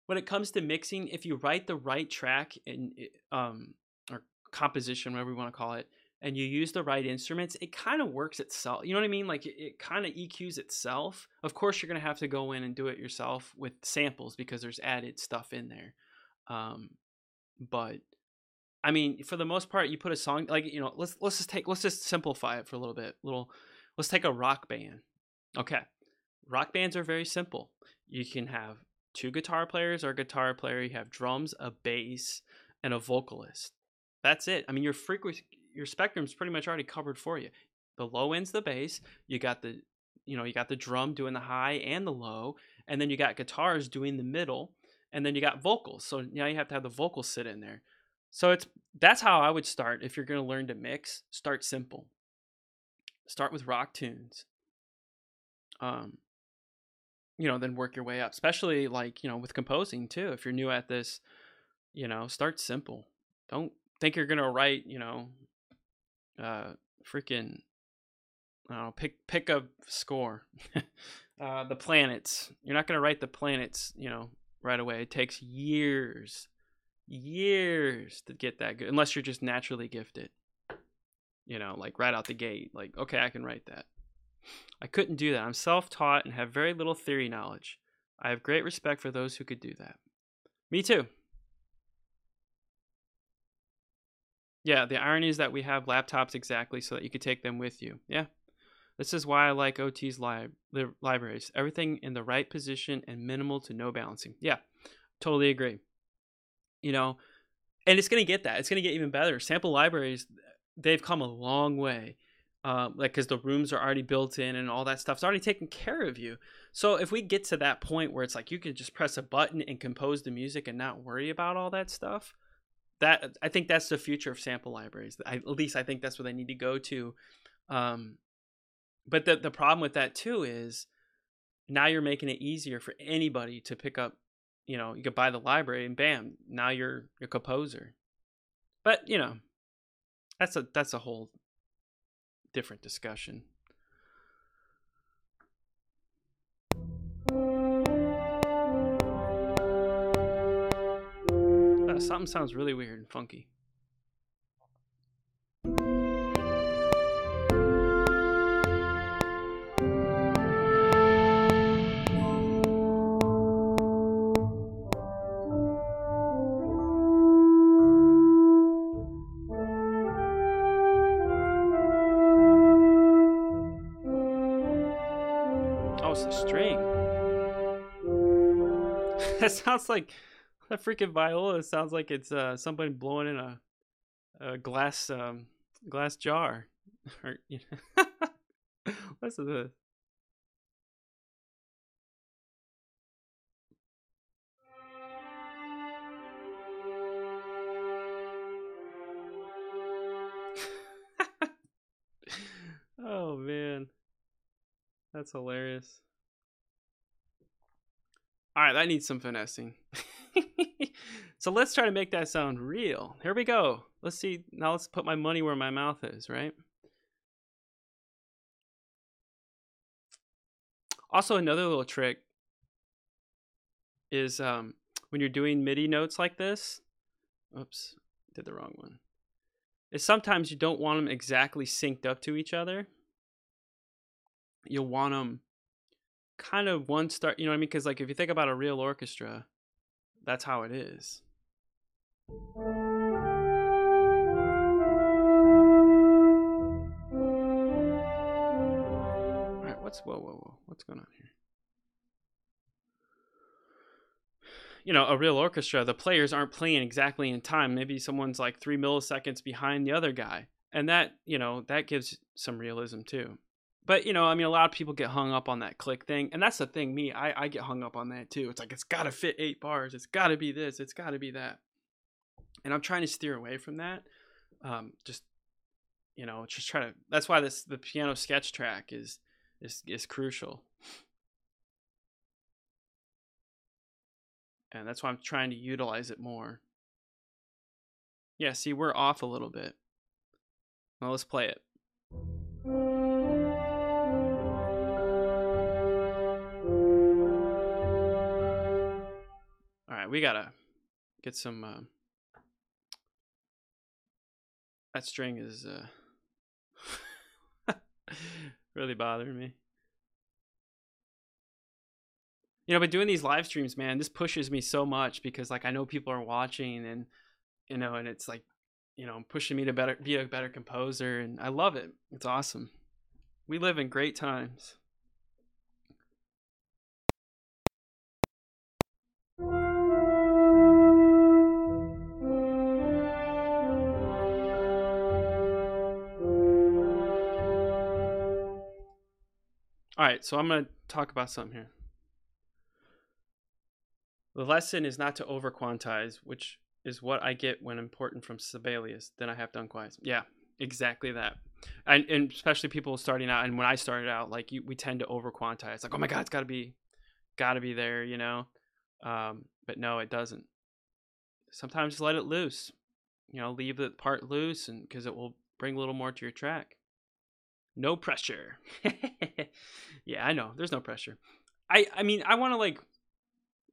when it comes to mixing, if you write the right track and or composition, whatever you want to call it, and you use the right instruments, it kind of works itself. You know what I mean? Like it kind of EQs itself. Of course, you're gonna have to go in and do it yourself with samples because there's added stuff in there. But I mean, for the most part, you put a song like let's just simplify it for a little bit. Let's take a rock band. Okay, rock bands are very simple. You can have two guitar players or a guitar player. You have drums, a bass, and a vocalist. That's it. I mean, your spectrum's pretty much already covered for you. The low end's the bass. You got the drum doing the high and the low, and then you got guitars doing the middle, and then you got vocals. So now you have to have the vocals sit in there. So that's how I would start if you're going to learn to mix. Start simple. Start with rock tunes. Then work your way up, especially like, with composing too. If you're new at this, start simple. Don't think you're going to write, freaking, I don't know, pick a score. The planets. You're not going to write the planets, right away. It takes years to get that good, unless you're just naturally gifted, like right out the gate. Like, okay, I can write that. I couldn't do that. I'm self-taught and have very little theory knowledge. I have great respect for those who could do that. Me too. Yeah, the irony is that we have laptops exactly so that you could take them with you. Yeah. This is why I like OT's libraries. Everything in the right position and minimal to no balancing. Yeah, totally agree. And it's going to get that. It's going to get even better. Sample libraries, they've come a long way. Because the rooms are already built in and all that stuff's already taken care of you. So if we get to that point where it's like you can just press a button and compose the music and not worry about all that stuff, that I think that's the future of sample libraries. At least I think that's what they need to go to. But the problem with that too is now you're making it easier for anybody to pick up. You could buy the library and bam, now you're a composer. But that's a whole different discussion. Something sounds really weird and funky. Oh, it's the string. That sounds like that freaking viola. It sounds like it's somebody blowing in a glass jar. Or, what's this? Oh man, that's hilarious. All right, that needs some finessing. So let's try to make that sound real. Here we go. Let's see. Now let's put my money where my mouth is, right? Also, another little trick is when you're doing MIDI notes like this. Oops, did the wrong one. Is sometimes you don't want them exactly synced up to each other. You'll want them kind of one start, you know what I mean? Because like if you think about a real orchestra, that's how it is. All right, whoa, what's going on here? You know, a real orchestra, the players aren't playing exactly in time. Maybe someone's like 3 milliseconds behind the other guy. And that, you know, that gives some realism too. But, you know, I mean, a lot of people get hung up on that click thing. And that's the thing, I get hung up on that too. It's like, it's got to fit 8 bars. It's got to be this. It's got to be that. And I'm trying to steer away from that. Just, you know, just try to, that's why the piano sketch track is crucial. And that's why I'm trying to utilize it more. Yeah, see, we're off a little bit. Well, let's play it. All right, we gotta get some. That string is really bothering me. You know, but doing these live streams, man, this pushes me so much because, like, I know people are watching, and you know, and it's like, you know, pushing me to be a better composer, and I love it. It's awesome. We live in great times. All right, so I'm going to talk about something here. The lesson is not to over quantize, which is what I get when important from Sibelius. Then I have to unquiet. Yeah, exactly that. And especially people starting out, and when I started out, like we tend to over quantize. Like, oh my God, it's got to be there, you know. But no, it doesn't. Sometimes just let it loose. You know, leave the part loose, and because it will bring a little more to your track. No pressure. Yeah, I know. There's no pressure. I mean, I want to, like,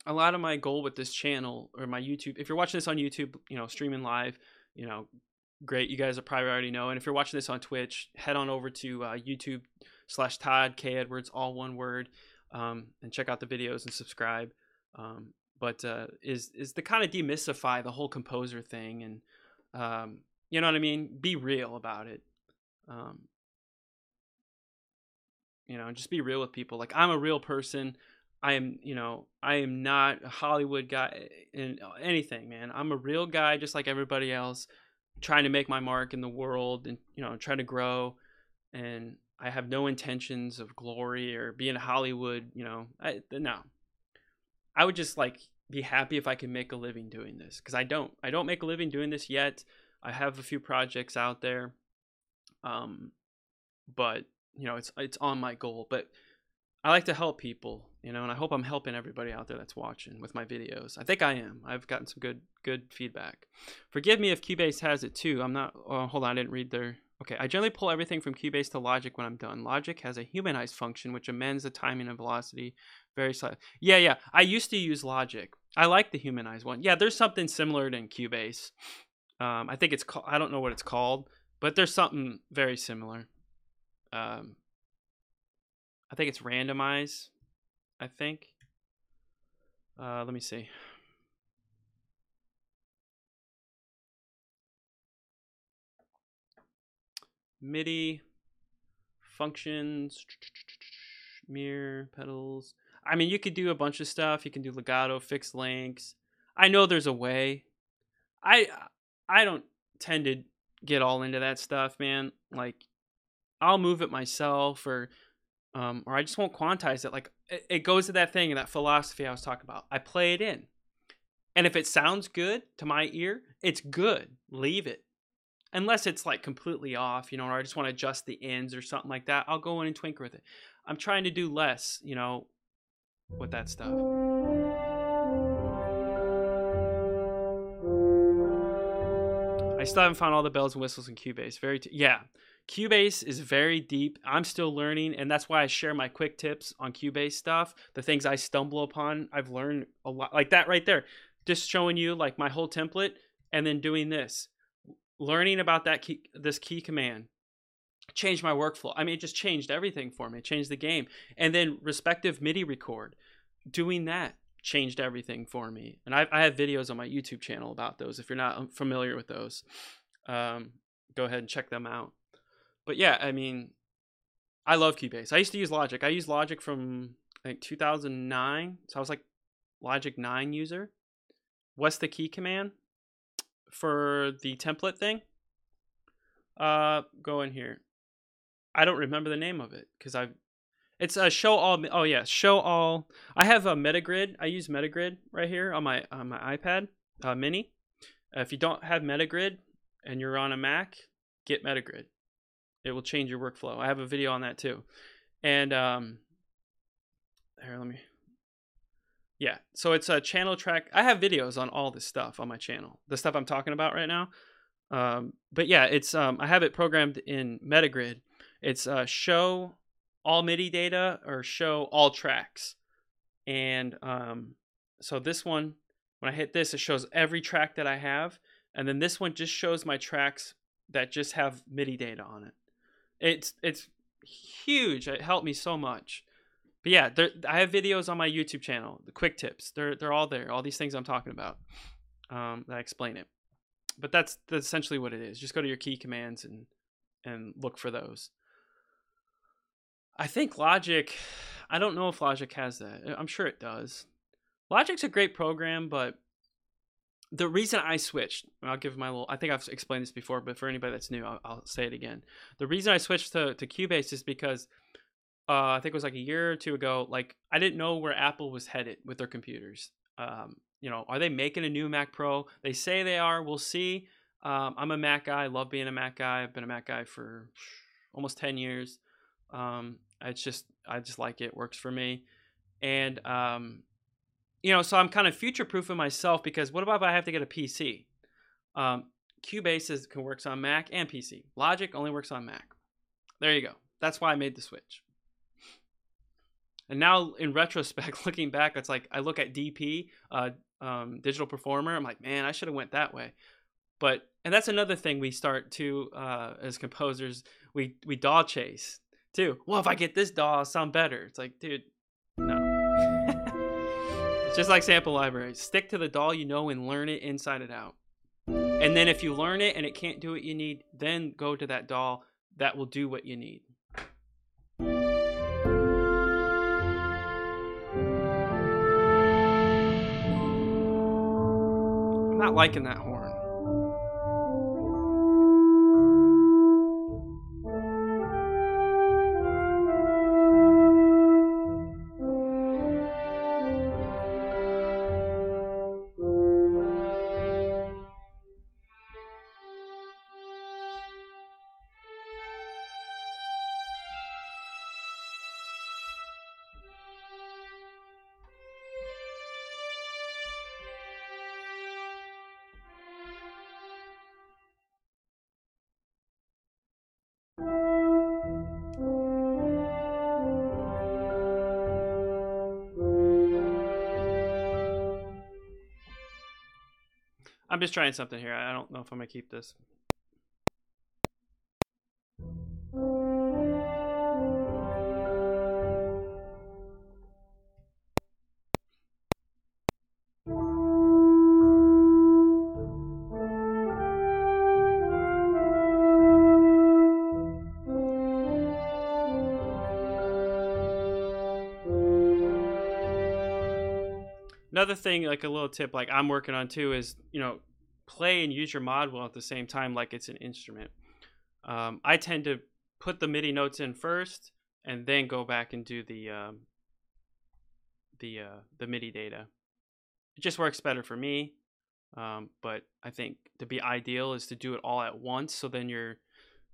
a lot of my goal with this channel or my YouTube, if you're watching this on YouTube, you know, streaming live, you know, great. You guys are probably already know. And if you're watching this on Twitch, head on over to YouTube/Todd K Edwards, all one word, and check out the videos and subscribe. But is to kind of demystify the whole composer thing, and you know what I mean? Be real about it. You know, just be real with people. Like, I'm a real person. I am, you know, I am not a Hollywood guy in anything, man. I'm a real guy, just like everybody else, trying to make my mark in the world, and, you know, trying to grow. And I have no intentions of glory or being Hollywood, you know. No. I would just, like, be happy if I could make a living doing this, because I don't make a living doing this yet. I have a few projects out there, but you know, it's on my goal. But I like to help people, you know, and I hope I'm helping everybody out there that's watching with my videos. I think I am. I've gotten some good feedback. Forgive me if Cubase has it too. I'm not. Oh, hold on, I didn't read their. Okay, I generally pull everything from Cubase to Logic when I'm done. Logic has a humanized function which amends the timing and velocity very slightly. Yeah. I used to use Logic. I like the humanized one. Yeah, there's something similar to Cubase. I think it's called. I don't know what it's called, but there's something very similar. I think it's randomize. I think. Let me see. MIDI functions, mirror pedals. I mean, you could do a bunch of stuff. You can do legato, fixed lengths. I know there's a way. I don't tend to get all into that stuff, man. Like, I'll move it myself, or I just won't quantize it. Like, it goes to that thing and that philosophy I was talking about. I play it in, and if it sounds good to my ear, it's good. Leave it. Unless it's like completely off, you know, or I just want to adjust the ends or something like that, I'll go in and tinker with it. I'm trying to do less, you know, with that stuff. I still haven't found all the bells and whistles in Cubase. Yeah, Cubase is very deep. I'm still learning, and that's why I share my quick tips on Cubase stuff. The things I stumble upon, I've learned a lot. Like that right there, just showing you like my whole template, and then doing this. Learning about this key command changed my workflow. I mean, it just changed everything for me. It changed the game. And then respective MIDI record, doing that. changed everything for me. And I have videos on my YouTube channel about those. If you're not familiar with those, go ahead and check them out. But yeah, I mean, I love Cubase. I used to use Logic. I used Logic from I think 2009. So I was like Logic 9 user. What's the key command for the template thing? Go in here. I don't remember the name of it because it's a show all. Oh yeah, show all. I have a Metagrid. I use Metagrid right here on my iPad Mini. If you don't have Metagrid and you're on a Mac, get Metagrid. It will change your workflow. I have a video on that too. And here, let me. Yeah, so it's a channel track. I have videos on all this stuff on my channel. The stuff I'm talking about right now. But yeah, it's I have it programmed in Metagrid. It's show all MIDI data or show all tracks. And so this one, when I hit this, it shows every track that I have. And then this one just shows my tracks that just have MIDI data on it. It's huge. It helped me so much. But yeah, I have videos on my YouTube channel, the quick tips. They're all there. All these things I'm talking about. That explain it. But that's essentially what it is. Just go to your key commands and look for those. I think Logic, I don't know if Logic has that. I'm sure it does. Logic's a great program, but the reason I switched, I'll give my little, I think I've explained this before, but for anybody that's new, I'll say it again. The reason I switched to Cubase is because I think it was like a year or two ago, like I didn't know where Apple was headed with their computers. You know, are they making a new Mac Pro? They say they are. We'll see. I'm a Mac guy. I love being a Mac guy. I've been a Mac guy for almost 10 years. I just like it. It works for me. And, you know, so I'm kind of future-proofing myself because what about if I have to get a PC? Cubase can works on Mac and PC. Logic only works on Mac. There you go. That's why I made the switch. And now in retrospect, looking back, it's like I look at DP, Digital Performer. I'm like, man, I should have went that way. And that's another thing we start to as composers. We DAW chase too. Well, if I get this DAW, I'll sound better. It's like, dude, no. It's just like sample libraries. Stick to the DAW you know and learn it inside and out. And then if you learn it and it can't do what you need, then go to that DAW that will do what you need. I'm not liking that horn. I'm just trying something here. I don't know if I'm going to keep this. Another thing, like a little tip, like I'm working on too, is, you know, play and use your mod wheel at the same time like it's an instrument. I tend to put the MIDI notes in first and then go back and do the MIDI data. It just works better for me. But I think to be ideal is to do it all at once, so then you're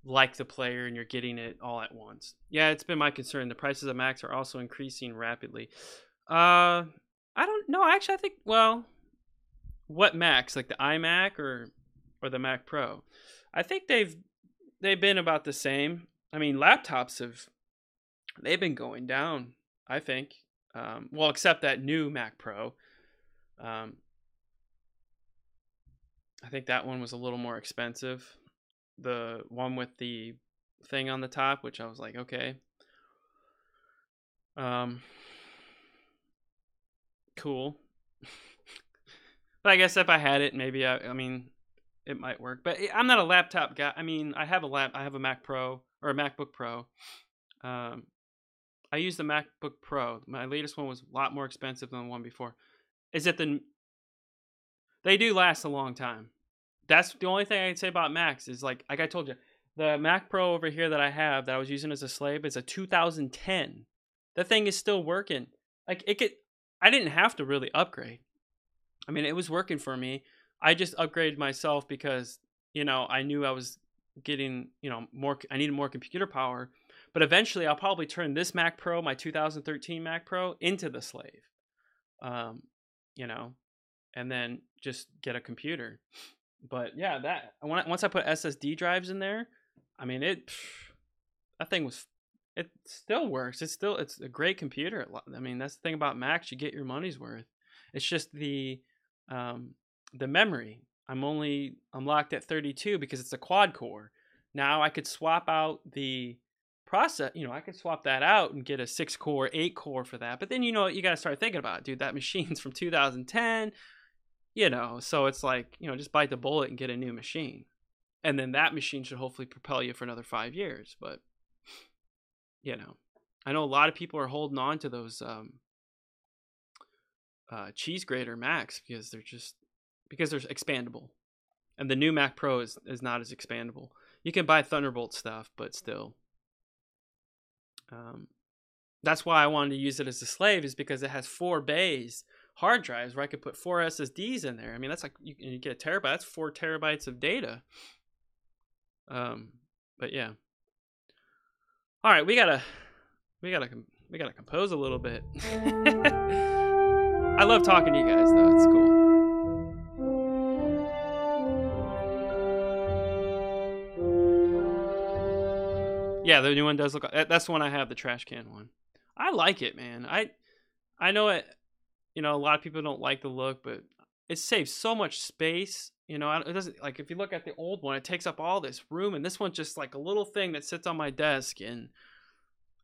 like the player and you're getting it all at once. Yeah, it's been my concern. The prices of Macs are also increasing rapidly. I don't know. Actually, I think, well, what Macs? Like the iMac or the Mac Pro? I think they've been about the same. I mean, laptops they've been going down, I think. Well, except that new Mac Pro. I think that one was a little more expensive. The one with the thing on the top, which I was like, okay. Cool. But I guess if I had it, maybe I mean, it might work. But I'm not a laptop guy. I mean, I have a Mac Pro or a MacBook Pro. Um, I use the MacBook Pro. My latest one was a lot more expensive than the one before. Is it they do last a long time. That's the only thing I'd say about Macs is like I told you, the Mac Pro over here that I have that I was using as a slave is a 2010. The thing is still working. Like I didn't have to really upgrade. I mean, it was working for me. I just upgraded myself because, I knew I was getting, more, I needed more computer power. But eventually I'll probably turn this Mac Pro, my 2013 Mac Pro, into the slave. Um, you know, and then just get a computer. But yeah, once I put SSD drives in there, I mean, that thing it still works. It's a great computer. I mean, that's the thing about Macs, you get your money's worth. It's just the memory. I'm locked at 32 because it's a quad core. Now I could swap out the process, I could swap that out and get a 6 core, 8 core for that. But then, you got to start thinking about it, dude, that machine's from 2010, so it's like, just bite the bullet and get a new machine. And then that machine should hopefully propel you for another 5 years. But, I know a lot of people are holding on to those cheese grater Macs because they're expandable. And the new Mac Pro is not as expandable. You can buy Thunderbolt stuff, but still. That's why I wanted to use it as a slave, is because it has 4 bays hard drives where I could put 4 SSDs in there. I mean, that's like you get a terabyte. That's 4 terabytes of data. But yeah. All right, we gotta compose a little bit. I love talking to you guys, though. It's cool. Yeah, the new one does look. That's the one I have, the trash can one. I like it, man. I know it. A lot of people don't like the look, but it saves so much space. It doesn't, like, if you look at the old one, it takes up all this room, and this one's just like a little thing that sits on my desk, and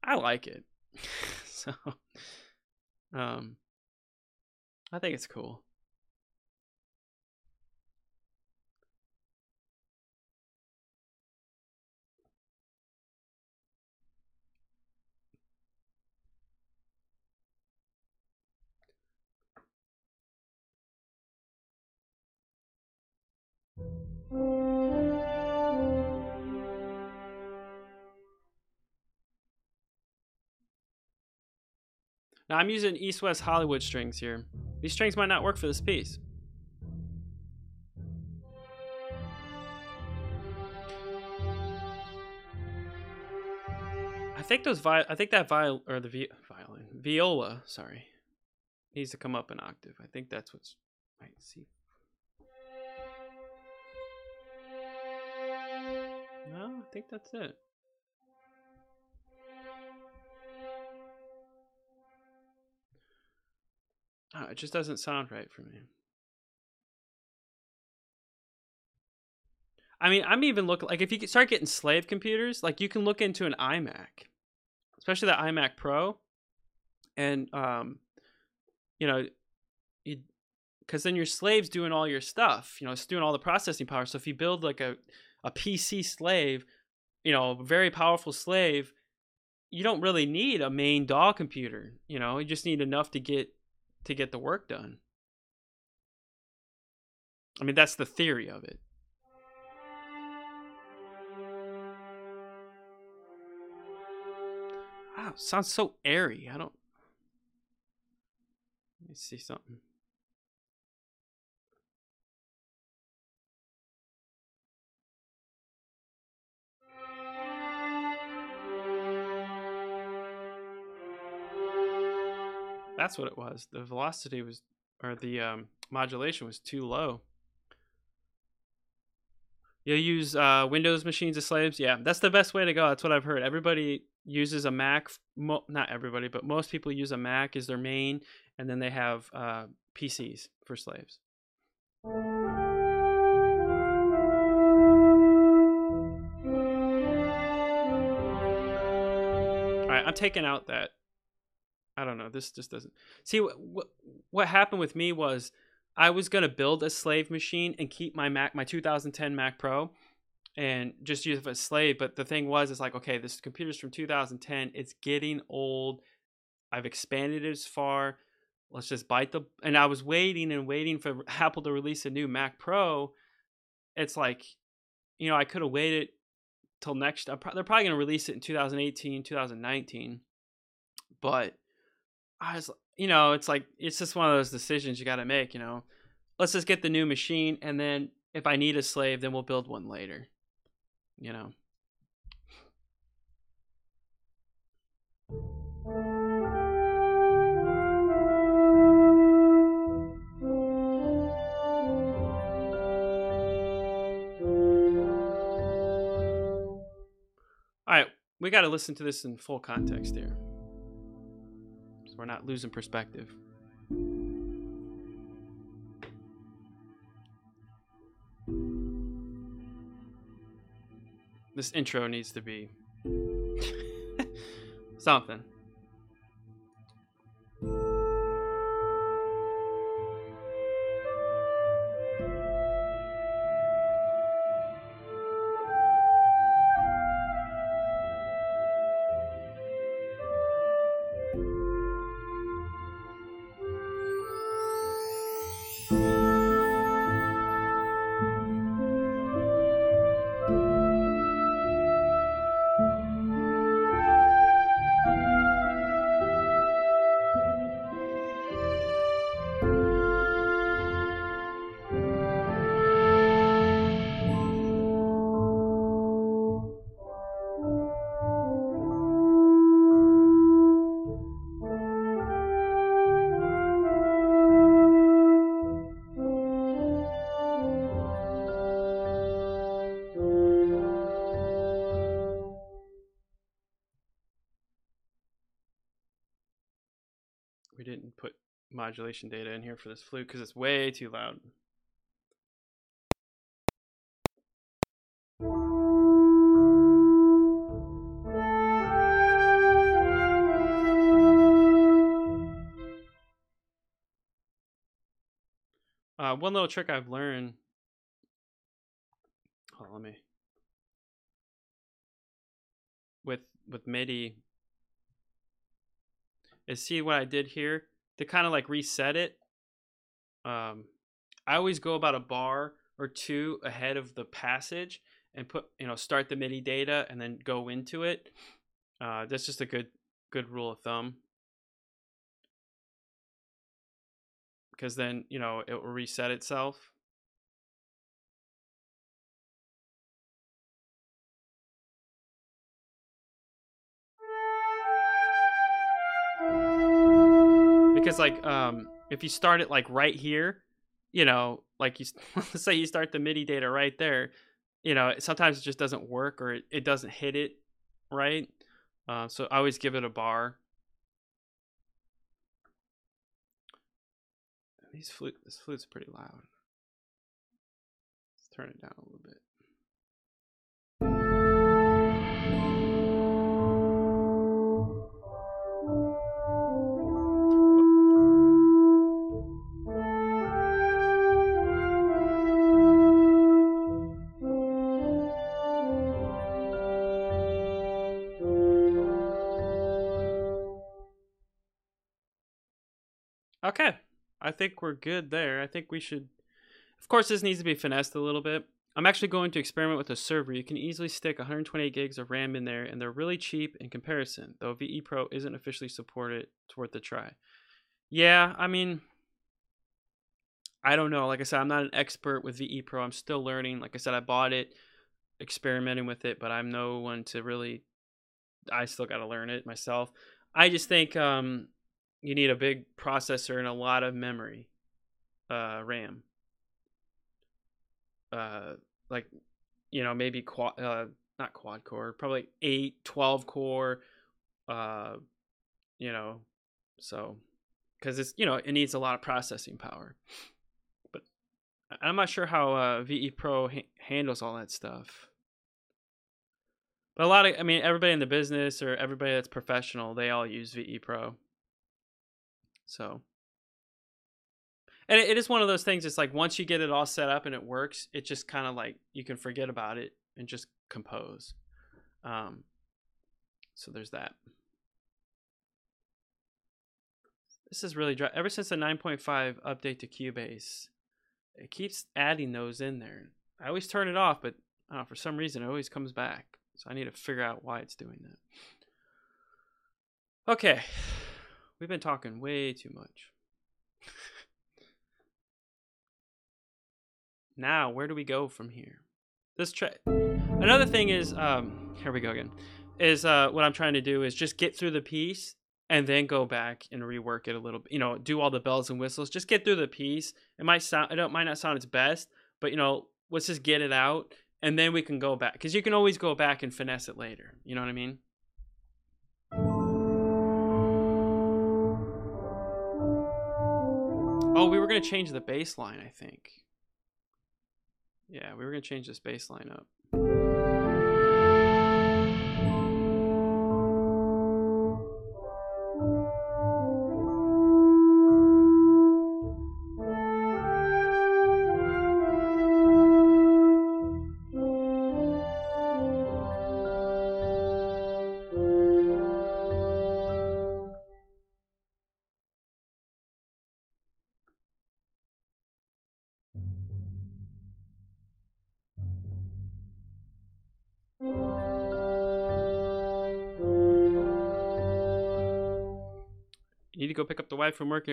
I like it. So, I think it's cool. Now I'm using East West Hollywood strings here. These strings might not work for this piece. I think viola, sorry, needs to come up an octave. I think that's what's right. See. No, I think that's it. Oh, it just doesn't sound right for me. I mean, I'm even looking, like, if you start getting slave computers, like, you can look into an iMac, especially the iMac Pro, and because then your slave's doing all your stuff. It's doing all the processing power. So if you build like a PC slave, a very powerful slave, you don't really need a main DAW computer. You just need enough to get the work done. I mean, that's the theory of it. Wow, it sounds so airy. Let me see something. That's what it was. The velocity was, or the modulation was too low. You use Windows machines as slaves? Yeah, that's the best way to go. That's what I've heard. Everybody uses a Mac. Not everybody, but most people use a Mac as their main, and then they have PCs for slaves. All right, I'm taking out that. I don't know. This just doesn't. See, what happened with me was I was gonna build a slave machine and keep my 2010 Mac Pro, and just use it as a slave. But the thing was, it's like, okay, this computer's from 2010. It's getting old. I've expanded it as far. Let's just bite the. And I was waiting and waiting for Apple to release a new Mac Pro. It's like, I could have waited till next. They're probably going to release it in 2018, 2019. But I was, it's like, it's just one of those decisions you got to make, Let's just get the new machine. And then if I need a slave, then we'll build one later, All right, we got to listen to this in full context here, so we're not losing perspective. This intro needs to be something. We didn't put modulation data in here for this flute because it's way too loud. One little trick I've learned. Hold on, let me. With MIDI, is see what I did here to kind of like reset it. I always go about a bar or two ahead of the passage and put, start the MIDI data and then go into it. That's just a good rule of thumb. Because then, it will reset itself. Because like, if you start it like right here, like let's say you start the MIDI data right there, sometimes it just doesn't work or it doesn't hit it right. So I always give it a bar. This flute's pretty loud. Let's turn it down a little bit. Okay, I think we're good there. I think we should, of course, this needs to be finessed a little bit. I'm actually going to experiment with a server. You can easily stick 128 gigs of RAM in there, and they're really cheap in comparison, though VE Pro isn't officially supported. It's worth a try. Yeah, I mean, I don't know. Like I said, I'm not an expert with VE Pro. I'm still learning. Like I said, I bought it, experimenting with it, but I'm no one to really, I still got to learn it myself. I just think you need a big processor and a lot of memory, RAM. Like, maybe not quad core, probably 8, 12 core, so, because it's, it needs a lot of processing power. But I'm not sure how VE Pro handles all that stuff. But everybody in the business or everybody that's professional, they all use VE Pro. So, and it is one of those things. It's like once you get it all set up and it works, it just kind of like you can forget about it and just compose. Um, so there's that. This is really dry. Ever since the 9.5 update to Cubase, it keeps adding those in there. I always turn it off, but I don't know, for some reason it always comes back. So I need to figure out why it's doing that. Okay, we've been talking way too much. Now, where do we go from here? Another thing is, here we go again. Is what I'm trying to do is just get through the piece and then go back and rework it a little bit. You know, do all the bells and whistles. Just get through the piece. It might not sound its best, but let's just get it out and then we can go back, because you can always go back and finesse it later. You know what I mean? Oh, we were gonna change the bass line, I think. Yeah, we were gonna change this bass line up. You need to go pick up the wife from work.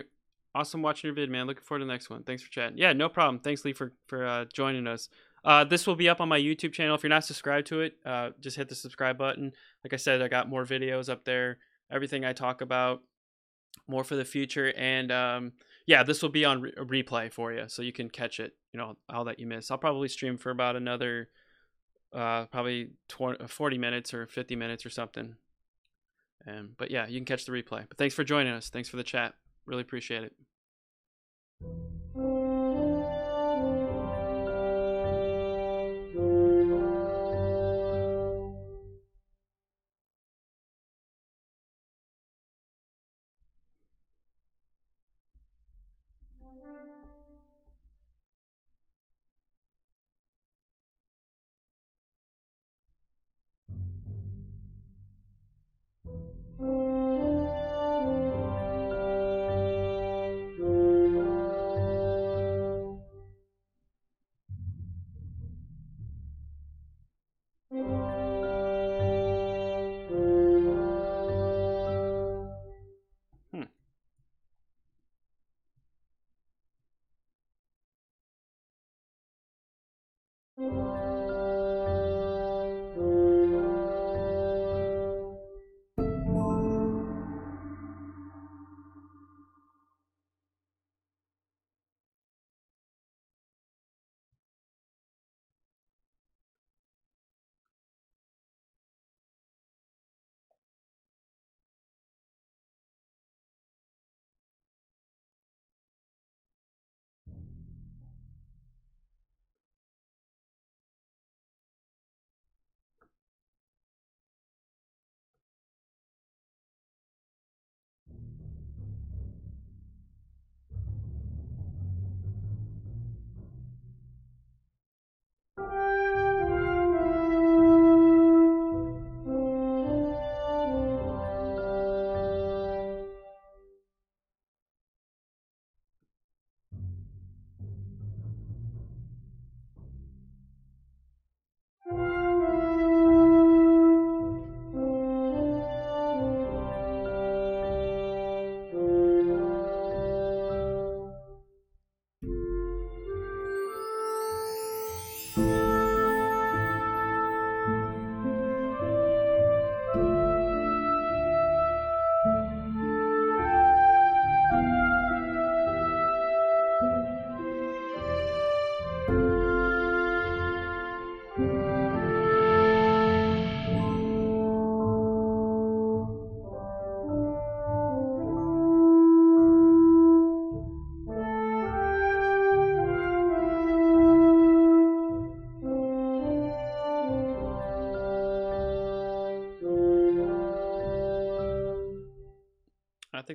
Awesome watching your vid, man. Looking forward to the next one. Thanks for chatting. Yeah, no problem. Thanks, Lee, for joining us. This will be up on my YouTube channel. If you're not subscribed to it, just hit the subscribe button. Like I said, I got more videos up there. Everything I talk about, more for the future. And yeah, this will be on replay for you, so you can catch it. All that you miss. I'll probably stream for about another probably 40 minutes or 50 minutes or something. But yeah, you can catch the replay. But thanks for joining us. Thanks for the chat. Really appreciate it.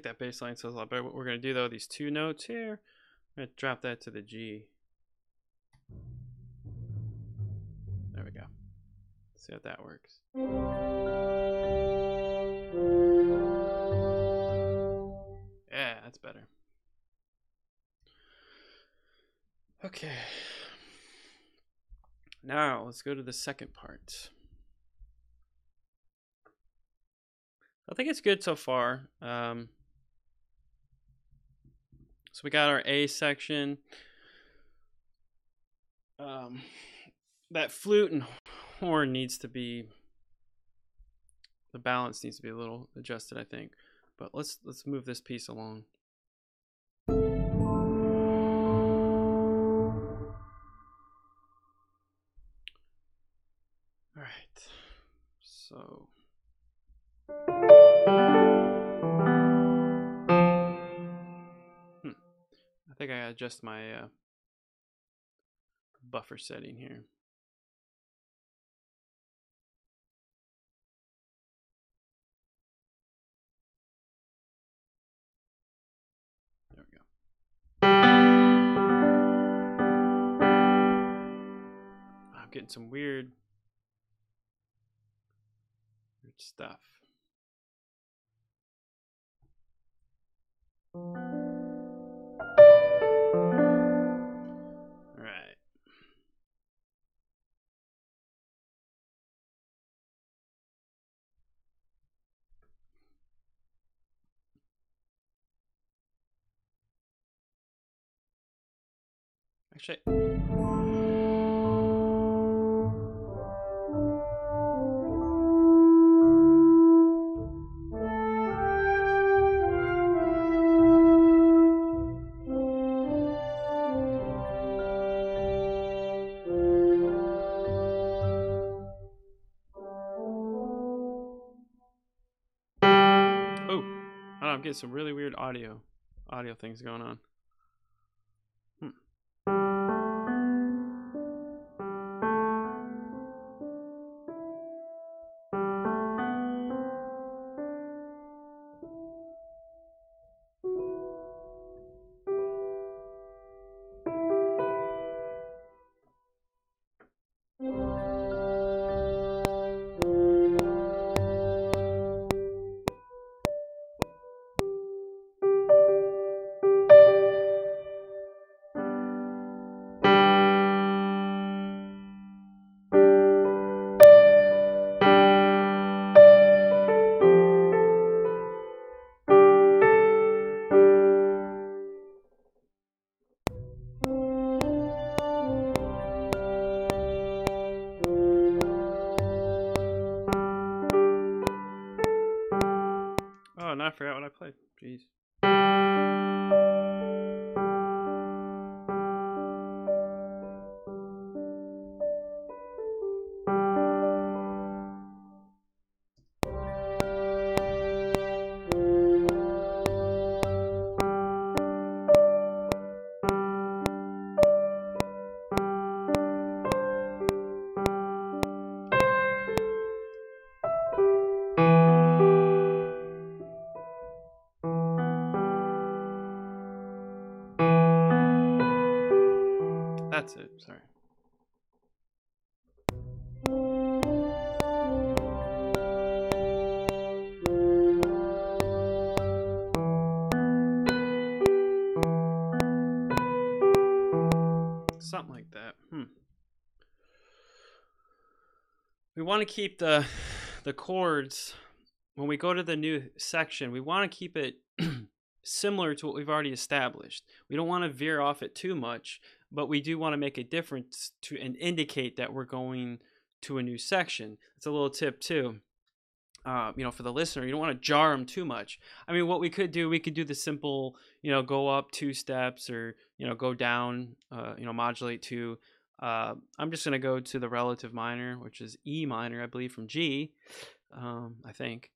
think that bass line sounds a lot better. What we're going to do though, these two notes here, I'm going to drop that to the G. There we go. See how that works. Yeah, that's better. Okay. Now let's go to the second part. I think it's good so far. So we got our A section. That flute and horn needs to be, the balance needs to be a little adjusted, I think. But let's move this piece along. All right. So I think I gotta adjust my buffer setting here. There we go. I'm getting some weird stuff. All right. Actually, I'm getting some really weird audio things going on. Oh, no, I forgot what I played. Jeez. That's it. Sorry. Something like that. We want to keep the chords when we go to the new section. We want to keep it similar to what we've already established. We don't want to veer off it too much, but we do want to make a difference to and indicate that we're going to a new section. It's a little tip too. For the listener, you don't want to jar them too much. I mean, what we could do the simple, go up 2 steps or, go down, modulate 2. I'm just going to go to the relative minor, which is E minor, I believe, from G, I think.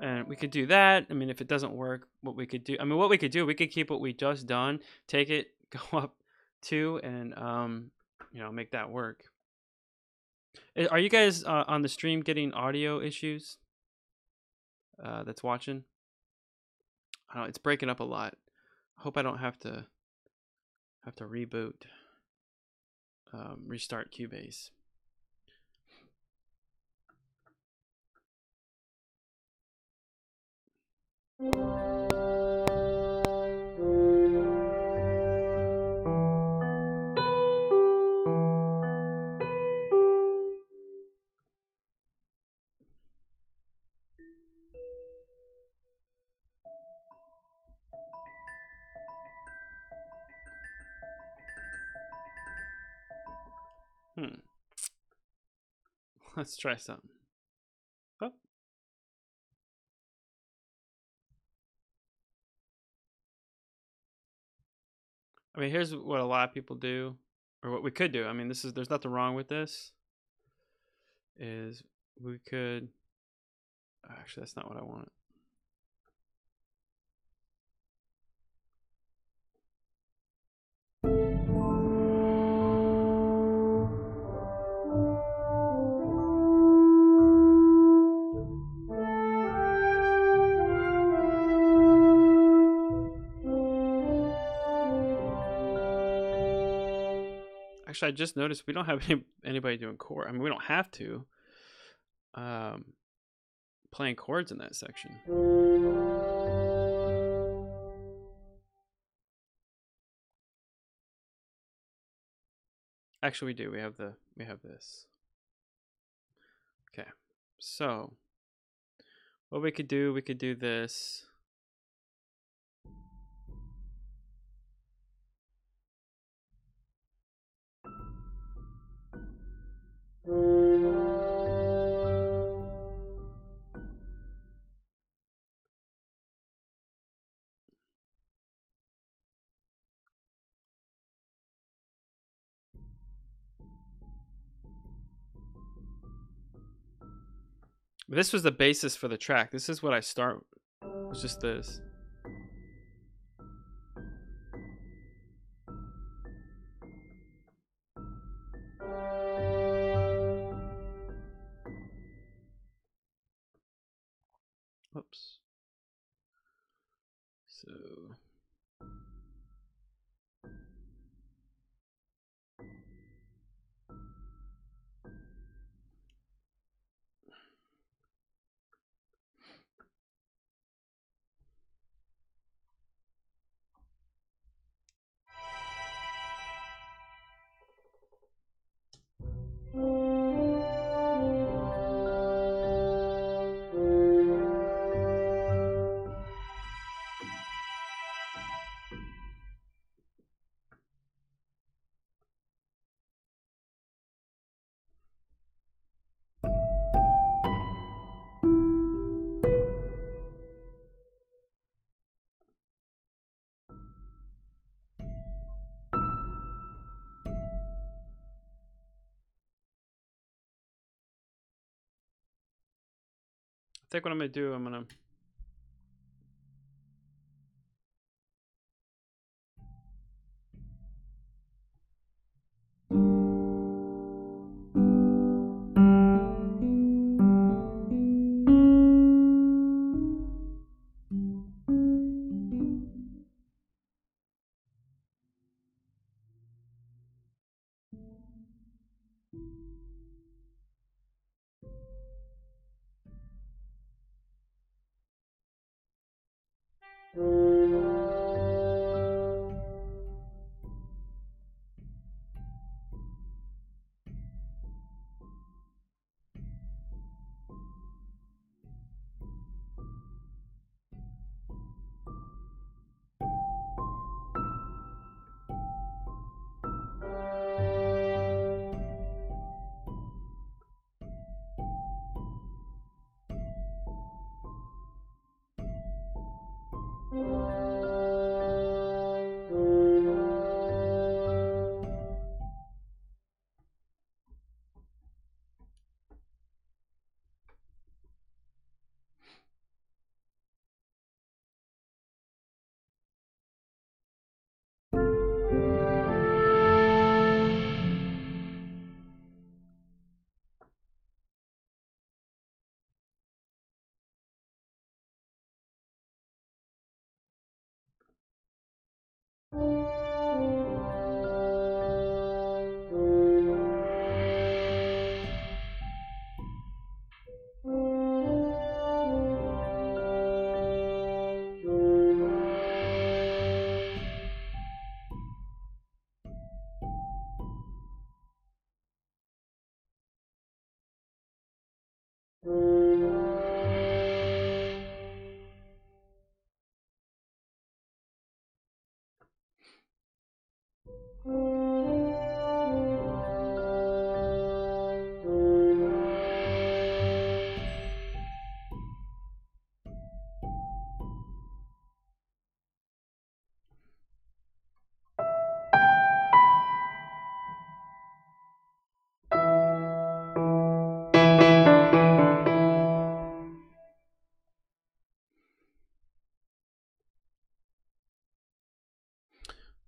And we could do that. I mean, if it doesn't work, we could keep what we just done, take it, go up 2, and, make that work. Are you guys on the stream getting audio issues? That's watching. I don't know, it's breaking up a lot. Hope I don't have to reboot, restart Cubase. Let's try something. Oh. I mean, here's what a lot of people do, or what we could do. I mean, there's nothing wrong with this. Is we could actually, that's not what I want. Actually, I just noticed we don't have anybody doing chord. I mean, we don't have to. Playing chords in that section. Actually, we do. We have this. Okay. So, what we could do this. This was the basis for the track. This is what I start. It's just this. Oops. So. I think what I'm gonna do, I'm gonna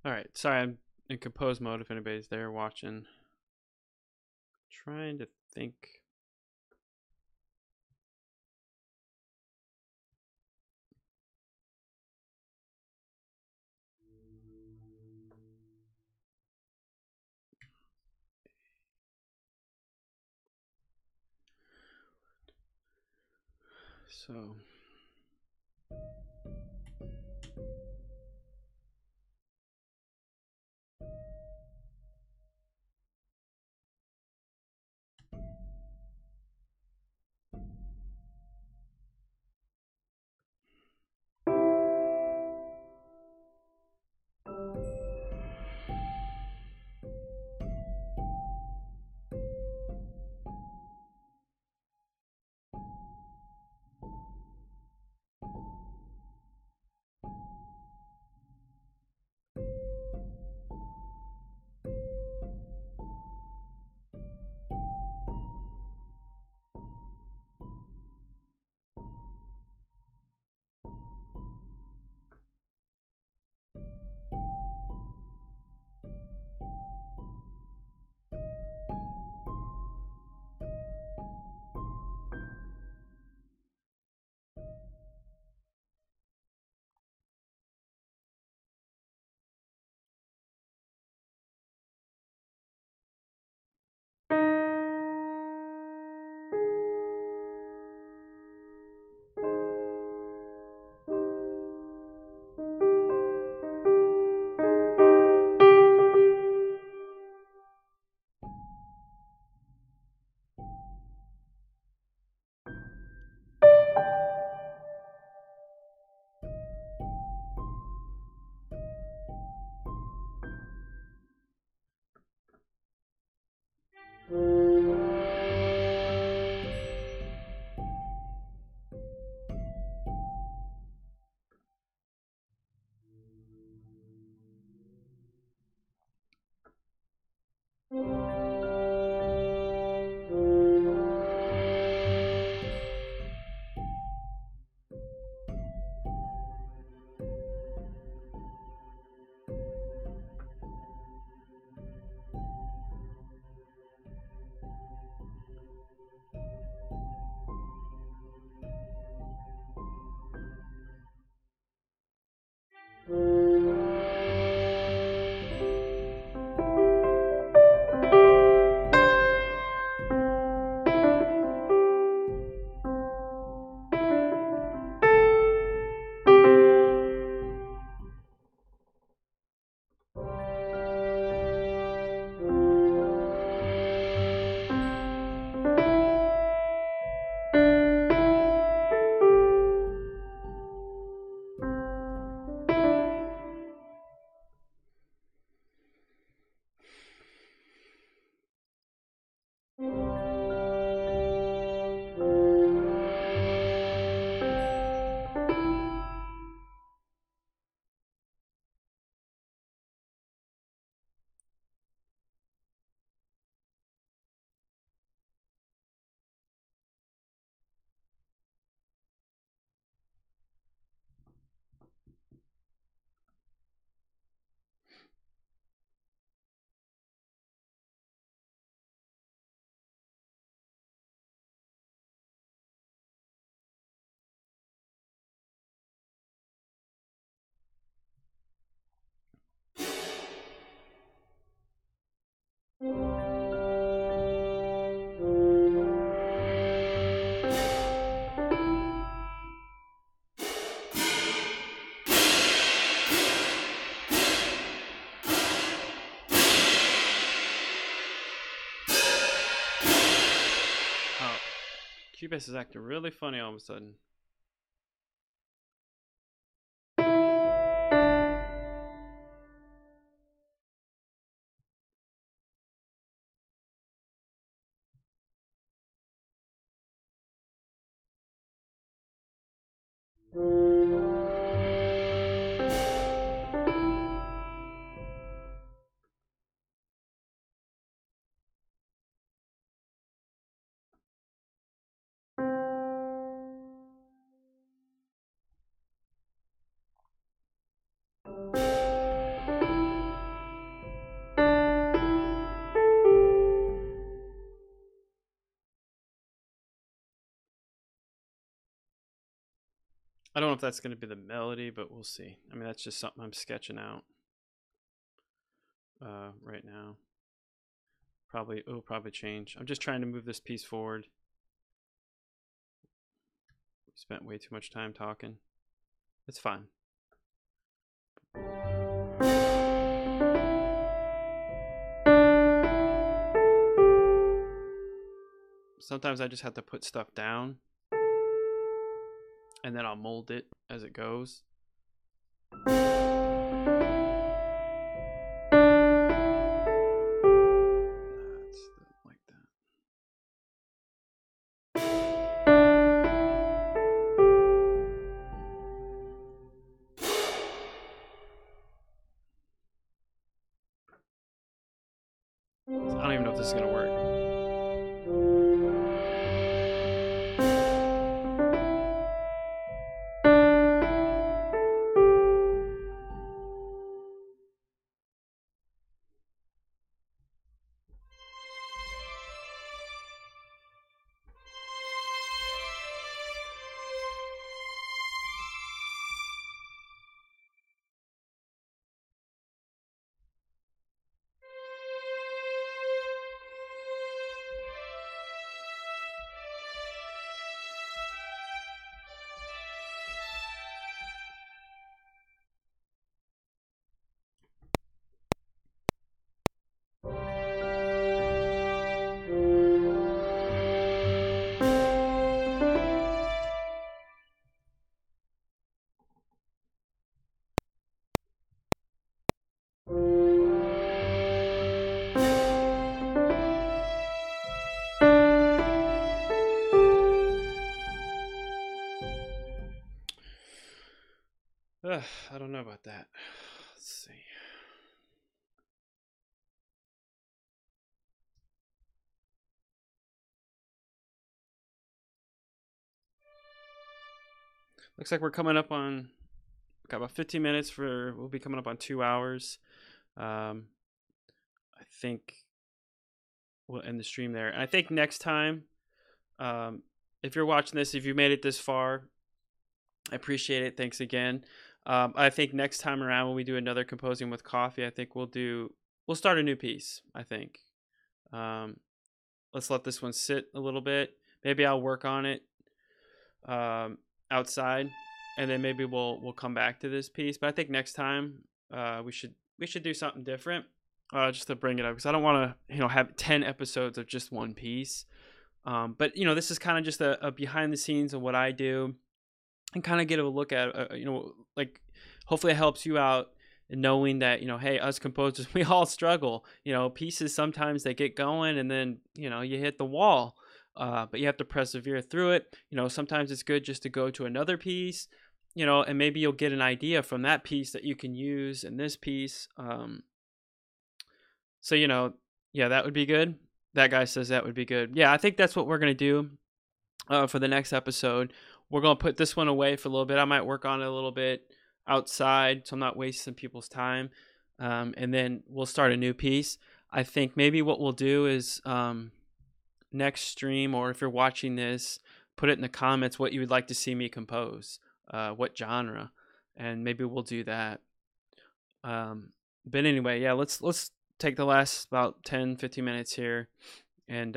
All right. Sorry, I'm in compose mode if anybody's there watching. Trying to think. So oh, Cubase is acting really funny all of a sudden. I don't know if that's going to be the melody, but we'll see. I mean, that's just something I'm sketching out right now. It'll probably change. I'm just trying to move this piece forward. We spent way too much time talking. It's fine. Sometimes I just have to put stuff down and then I'll mold it as it goes. Like that. I don't even know if this is going to work. I don't know about that. Let's see. Looks like we're coming up on, got about 15 minutes we'll be coming up on 2 hours. I think we'll end the stream there. And I think next time, if you're watching this, if you made it this far, I appreciate it. Thanks again. I think next time around when we do another Composing with Coffee, I think we'll start a new piece, I think. Let's let this one sit a little bit. Maybe I'll work on it outside, and then maybe we'll come back to this piece. But I think next time we should do something different, just to bring it up, because I don't want to have 10 episodes of just one piece. But this is kind of just a behind the scenes of what I do, and kind of get a look at like hopefully it helps you out in knowing that hey, us composers, we all struggle. Pieces sometimes they get going and then you hit the wall, but you have to persevere through it. Sometimes it's good just to go to another piece, and maybe you'll get an idea from that piece that you can use in this piece. So yeah, that would be good. That guy says that would be good. Yeah, I think that's what we're gonna do for the next episode. We're going to put this one away for a little bit. I might work on it a little bit outside so I'm not wasting people's time. And then we'll start a new piece. I think maybe what we'll do is next stream, or if you're watching this, put it in the comments what you would like to see me compose, what genre, and maybe we'll do that. But anyway, yeah, let's take the last about 10-15 minutes here, and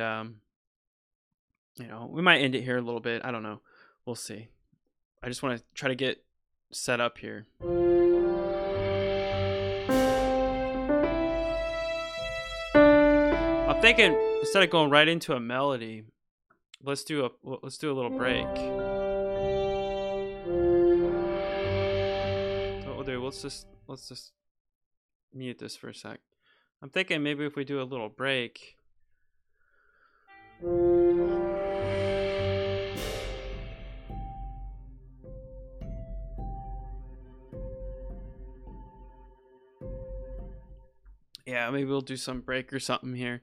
we might end it here a little bit. I don't know. We'll see. I just want to try to get set up here. I'm thinking instead of going right into a melody, let's do a little break. So what we'll do, let's just mute this for a sec. I'm thinking maybe if we do a little break. Yeah, maybe we'll do some break or something here.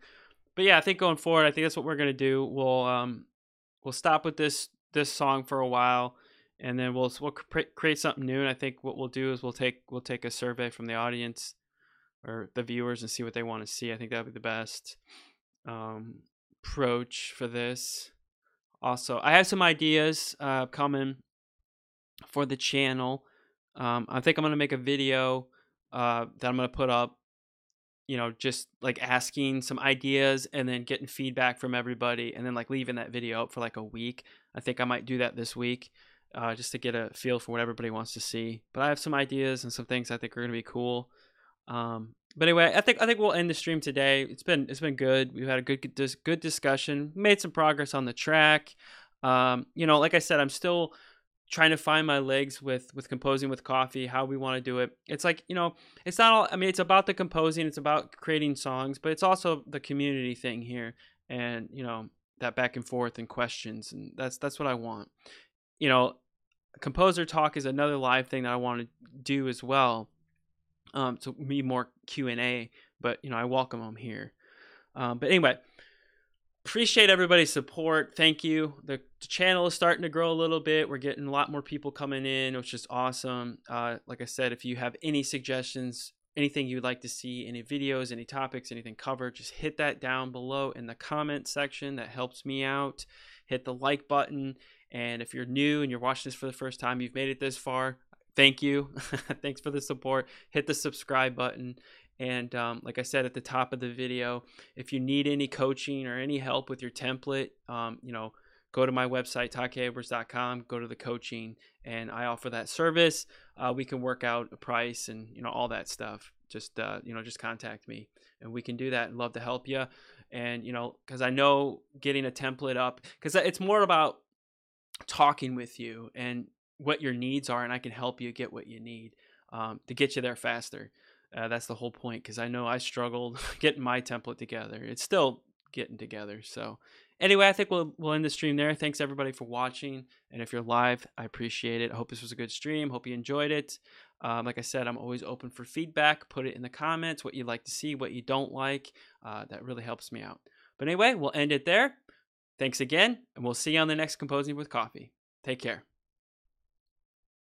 But yeah, I think going forward, I think that's what we're gonna do. We'll stop with this song for a while, and then we'll create something new. And I think what we'll do is we'll take a survey from the audience or the viewers and see what they want to see. I think that'd be the best approach for this. Also, I have some ideas coming for the channel. I think I'm gonna make a video that I'm gonna put up, just like asking some ideas and then getting feedback from everybody, and then like leaving that video up for like a week. I think I might do that this week, just to get a feel for what everybody wants to see. But I have some ideas and some things I think are gonna be cool. But anyway, I think we'll end the stream today. It's been good. We've had a good discussion. Made some progress on the track. Like I said, I'm still trying to find my legs with composing with coffee, how we want to do it. It's like, it's not all, I mean, it's about the composing, it's about creating songs, but it's also the community thing here, and that back and forth and questions, and that's what I want. Composer talk is another live thing that I want to do as well. So me more Q&A, but I welcome them here. But anyway, appreciate everybody's support. Thank you. The channel is starting to grow a little bit. We're getting a lot more people coming in, which is awesome. Like I said, if you have any suggestions, anything you'd like to see, any videos, any topics, anything covered, just hit that down below in the comment section. That helps me out. Hit the like button. And if you're new and you're watching this for the first time, you've made it this far, thank you. Thanks for the support. Hit the subscribe button. And like I said at the top of the video, if you need any coaching or any help with your template, go to my website, takedwards.com, go to the coaching, and I offer that service. We can work out a price and, all that stuff. Just contact me and we can do that, and love to help you. And, because I know getting a template up, because it's more about talking with you and what your needs are, and I can help you get what you need to get you there faster. That's the whole point, because I know I struggled getting my template together. It's still getting together. So anyway, I think we'll end the stream there. Thanks everybody for watching, and if you're live, I appreciate it. I hope this was a good stream. Hope you enjoyed it. Like I said, I'm always open for feedback. Put it in the comments, what you'd like to see, what you don't like. That really helps me out. But anyway, we'll end it there. Thanks again, and we'll see you on the next Composing with Coffee. Take care.